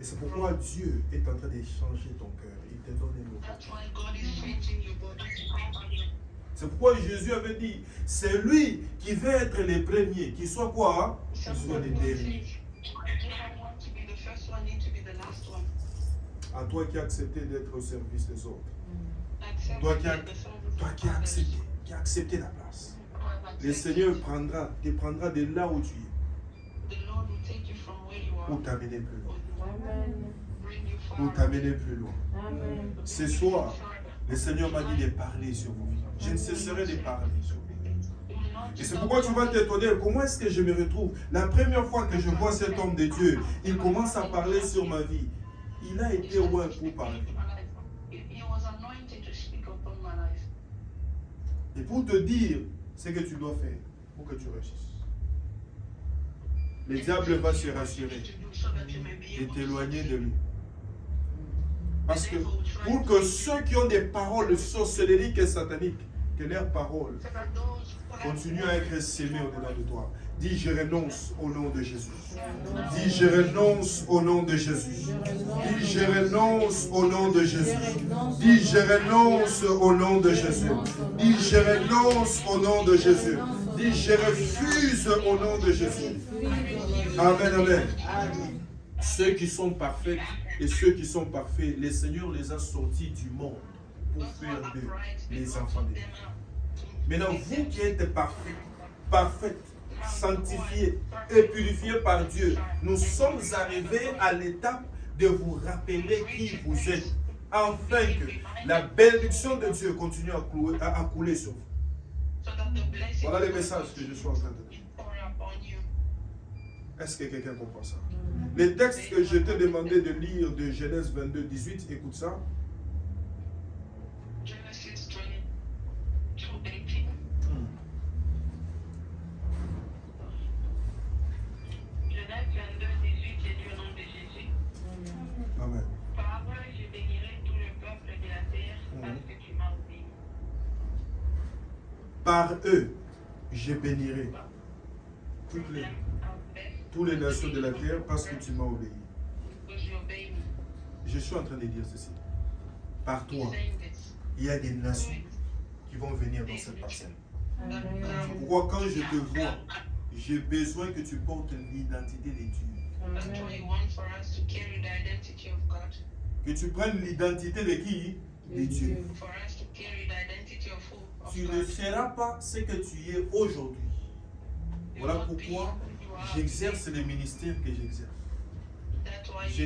Et c'est pourquoi Dieu est en train de changer ton cœur. Il te donne un nouveau cœur. That's why God is changing your body. C'est pourquoi Jésus avait dit, c'est lui qui veut être le premier, qu'il soit quoi? Qu'il soit le dernier. You don't want to be the first one, need to be the last one. À toi qui as accepté d'être au service des autres. Accept Toi to qui as, be the service toi of qui as others. accepté, qui as accepté la place. Le The Seigneur te prendra de là où tu es, Lord will take you from where you are. pour t'amener plus loin. Amen. Bring you Pour far. t'amener plus loin. Amen. Ce soir, le Seigneur m'a dit de parler sur vos vies. Je ne cesserai de parler sur vos vies. Et c'est pourquoi tu vas t'étonner, comment est-ce que je me retrouve? La première fois que je vois cet homme de Dieu, il commence à parler sur ma vie. Il a été loin pour parler. He was anointed to speak upon my life. Et pour te dire ce que tu dois faire pour que tu réussisses. Le diable va se rassurer et t'éloigner de lui. Parce que pour que ceux qui ont des paroles sorcellériques et sataniques, que leurs paroles continuent à être sémées au-dedans de toi. Dis, je renonce au nom de Jésus. Dis, je renonce au nom de Jésus. Dis, je renonce au nom de Jésus. Dis, je renonce au nom de Jésus. Dis, je renonce au nom de Jésus. Dis, je refuse au nom de Jésus. Amen, amen. Ceux qui sont parfaits et ceux qui sont parfaits, le Seigneur les a sortis du monde pour faire d'eux les enfants de Dieu. Maintenant, vous qui êtes parfaits, sanctifiés et purifiés par Dieu, nous sommes arrivés à l'étape de vous rappeler qui vous êtes, afin que la bénédiction de Dieu continue à couler sur vous. Voilà les messages que je suis en train de dire. Est-ce que quelqu'un comprend ça? Les textes que je t'ai demandé de lire de Genèse 22, 18, écoute ça. Genesis 22, 18. Genèse 22, 18, j'ai dit au nom de Jésus. Amen. Par eux, je bénirai tout le peuple de la terre parce que tu m'as obéi. Par eux, je bénirai toutes les nations de la terre parce que tu m'as obéi. Je suis en train de dire ceci. Par toi, il y a des nations qui vont venir dans cette parcelle. C'est pourquoi quand je te vois, j'ai besoin que tu portes l'identité de Dieu. Que tu prennes l'identité de qui? De Dieu. Tu ne seras pas ce que tu es aujourd'hui. Voilà pourquoi j'exerce les ministères que j'exerce. Je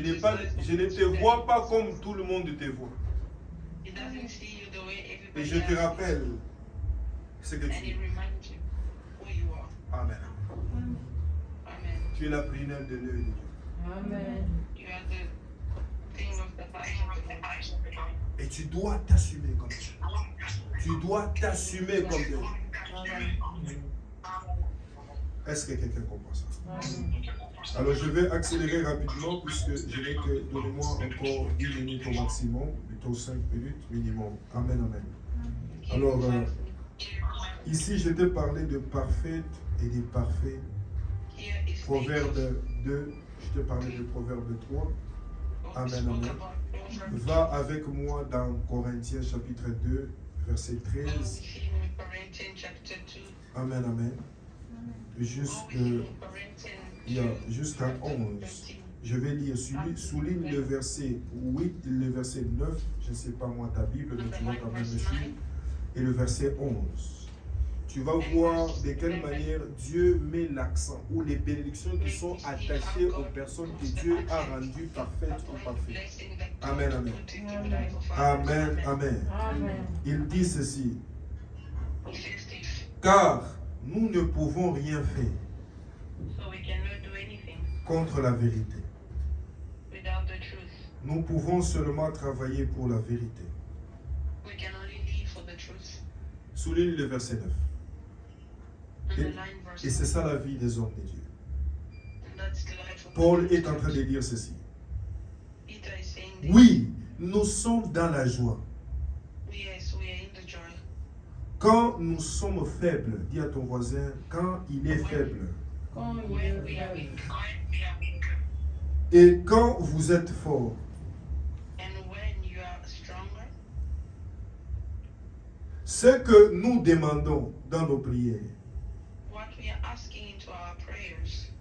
ne te vois pas comme tout le monde te voit. Et je te rappelle ce que tu es. Amen. Tu es la prunelle de l'œil de Dieu. Amen. Et tu dois t'assumer comme Dieu. Tu dois t'assumer comme Dieu. Est-ce que quelqu'un comprend ça? Alors je vais accélérer rapidement puisque je n'ai que, donnez-moi encore 10 minutes au maximum, plutôt 5 minutes minimum. Amen, amen. Alors, ici je t'ai parlé de parfaite et des parfaits. Proverbe 2, je t'ai parlé de Proverbe 3. Amen, amen. Va avec moi dans Corinthiens chapitre 2, verset 13. Amen, amen. Jusqu'à 11. Je vais lire, souligne le verset 8, le verset 9. Je ne sais pas moi ta Bible, mais tu vas quand même me suivre. Et le verset 11. Tu vas voir de quelle manière Dieu met l'accent ou les bénédictions qui sont attachées aux personnes que Dieu a rendues parfaites ou parfaites. Amen, amen. Amen, amen. Il dit ceci. Car nous ne pouvons rien faire contre la vérité. Nous pouvons seulement travailler pour la vérité. Souligne le verset 9. Et c'est ça la vie des hommes de Dieu. Paul est en train de dire ceci. Oui, nous sommes dans la joie. Quand nous sommes faibles, dis à ton voisin, quand il est faible. Et quand vous êtes fort. Ce que nous demandons dans nos prières,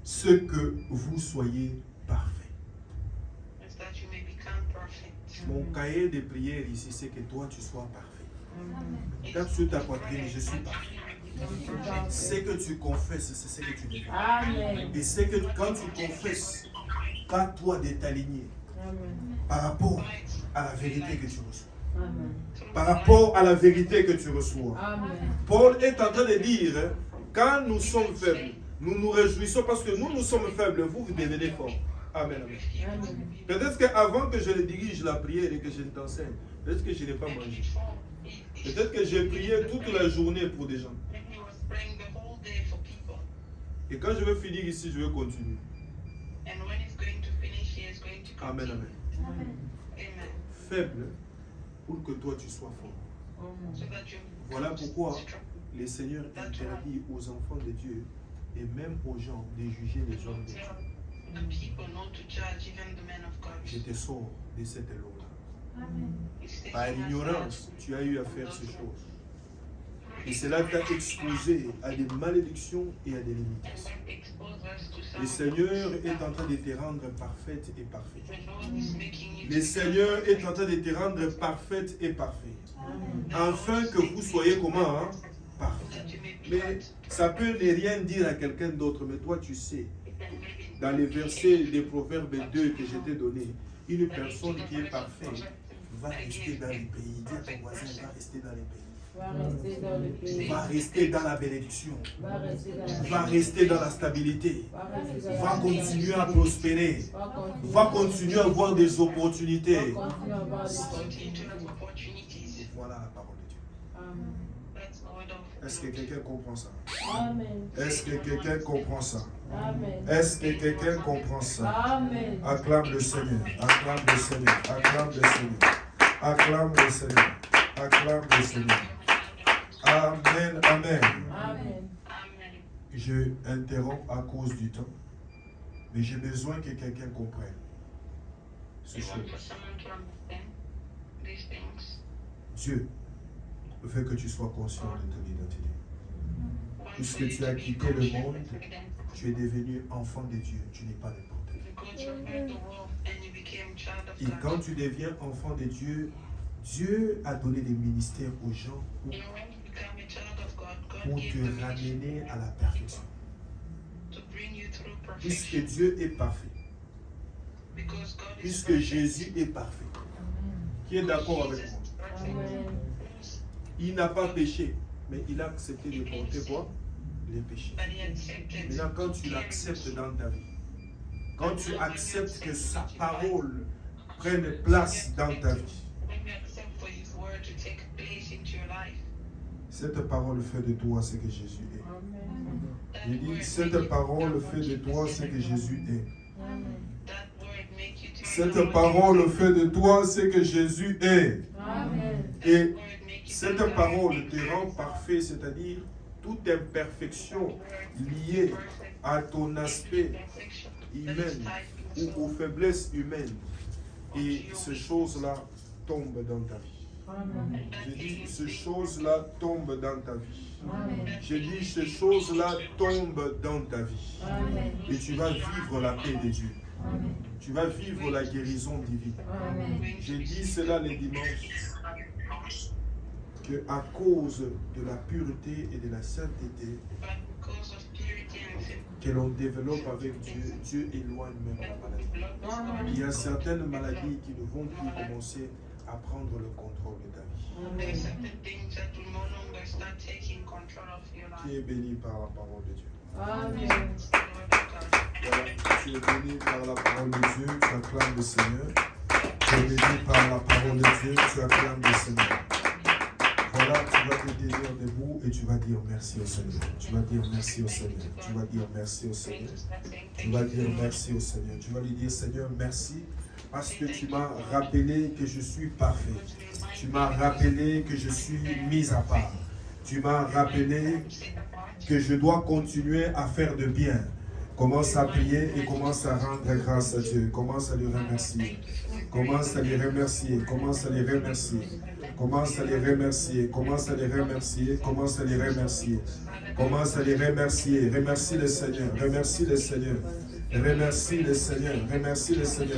ce que vous soyez parfaits. Mon cahier de prière ici, c'est que toi tu sois parfait. Tape sur ta poitrine, je suis parfait. Ce que tu confesses, c'est ce que tu deviens. Et c'est que quand tu confesses, pas toi de t'aligner par rapport à la vérité que tu reçois. Par rapport à la vérité que tu reçois. Paul est en train de dire, quand nous sommes faibles, nous nous réjouissons parce que nous sommes faibles, vous devenez forts. Amen. Amen. Peut-être qu'avant que je ne dirige la prière et que je ne t'enseigne, peut-être que je n'ai pas mangé. Peut-être que j'ai prié toute la journée pour des gens. Et quand je vais finir ici, je vais continuer. Amen, amen. Faible pour que toi tu sois fort. Voilà pourquoi le Seigneur interdit aux enfants de Dieu et même aux gens de juger les hommes de Dieu. Je te sors de cette loi-là. Par ignorance, tu as eu à faire ces choses. Et cela t'a exposé à des malédictions et à des limitations. Le Seigneur est en train de te rendre parfaite et parfait. Le Seigneur est en train de te rendre parfaite et parfait. Afin que vous soyez comment? Hein? Parfait. Mais ça peut ne rien dire à quelqu'un d'autre, mais toi tu sais. Dans les versets des Proverbes 2 que je t'ai donné, Une personne qui est parfaite va rester dans les pays. Dis à ton voisin, va rester dans les pays. Va rester dans le pays. Va rester dans la bénédiction. Va rester dans la Va rester dans la stabilité. Va rester dans Va la continuer à prospérer. Va Va continuer à avoir des opportunités. continuer à avoir des Continue to have opportunités. opportunities. Voilà la parole de Dieu. Amen. That's the word of Est-ce que quelqu'un comprend ça? Amen. Est-ce que quelqu'un comprend ça? Amen. Est-ce que quelqu'un comprend ça? Amen. Acclame le Seigneur. Acclame le Seigneur. Acclame le Seigneur. Acclame le Seigneur. Acclame le Seigneur. Amen. Amen. Amen. Amen. Je interromps à cause du temps, mais j'ai besoin que quelqu'un comprenne ce We want for chose. someone to understand these things. Dieu veut que tu sois conscient de ton identité. One Puisque for you tu to as be quitté le conscious monde, of your identity. tu es devenu enfant de Dieu. Tu n'es pas n'importe qui. Because you left the world and you became child of Et God. quand tu deviens enfant de Dieu, Dieu a donné des ministères aux gens You know, when you become a child of God, God pour gave te the mission ramener à la perfection. to bring you through Puisque perfection. Dieu est parfait, Because God is puisque perfect. Jésus est parfait. Qui est d'accord avec Jesus moi? is perfect. Amen. Il n'a pas péché, mais il a accepté de porter quoi? Les péchés. But he accepted. Maintenant, quand tu l'acceptes dans ta vie, quand tu acceptes que sa parole prenne place dans ta vie, When you accept for his word to take place into your life, cette parole fait de toi ce que Jésus est. Amen. that Il dit, word cette make you parole become fait what de toi ce que Jésus est. Amen. That word make you to Cette become what parole fait de toi ce que Jésus est. Amen. That Et word make you cette become parole te rend parfait, c'est-à-dire toute imperfection liée à ton aspect perfection. humain ou aux faiblesses humaines. Et ces choses-là tombent dans ta vie. Amen. J'ai dit, ces choses-là tombent dans ta vie. Amen. J'ai dit, ces choses-là tombent dans ta vie. Amen. Et tu vas vivre la paix de Dieu. Amen. Tu vas vivre la guérison divine. Amen. J'ai dit cela les dimanches, que à cause de la pureté et de la sainteté But because of purity and sin, que l'on développe avec Dieu, Dieu éloigne même la maladie. Il y a certaines maladies qui ne vont plus commencer à prendre le contrôle de ta vie. there are certain things that will no longer start taking control of your Qui life. est béni par la parole de Dieu. Amen. It's the word of God. Voilà, tu es béni par la parole de Dieu, tu acclames le Seigneur. Tu es béni par la parole de Dieu, tu acclames le Seigneur. Voilà, tu vas te tenir debout et tu vas dire merci au Seigneur. Tu vas dire merci au Seigneur. Tu vas dire merci au Seigneur. Tu vas dire merci au Seigneur. Tu vas lui dire Seigneur, merci parce que tu m'as rappelé que je suis parfait. Tu m'as rappelé que je suis mis à part. Tu m'as rappelé que je dois continuer à faire de bien. Commence à prier et commence à rendre grâce à Dieu. Commence à lui remercier. Commence à lui remercier. Commence à lui remercier. Commence à les remercier. Commence à les remercier. Commence à les remercier. Commence à les remercier. Remercie le Seigneur. Remercie le Seigneur. Remercie le Seigneur. Remercie le Seigneur.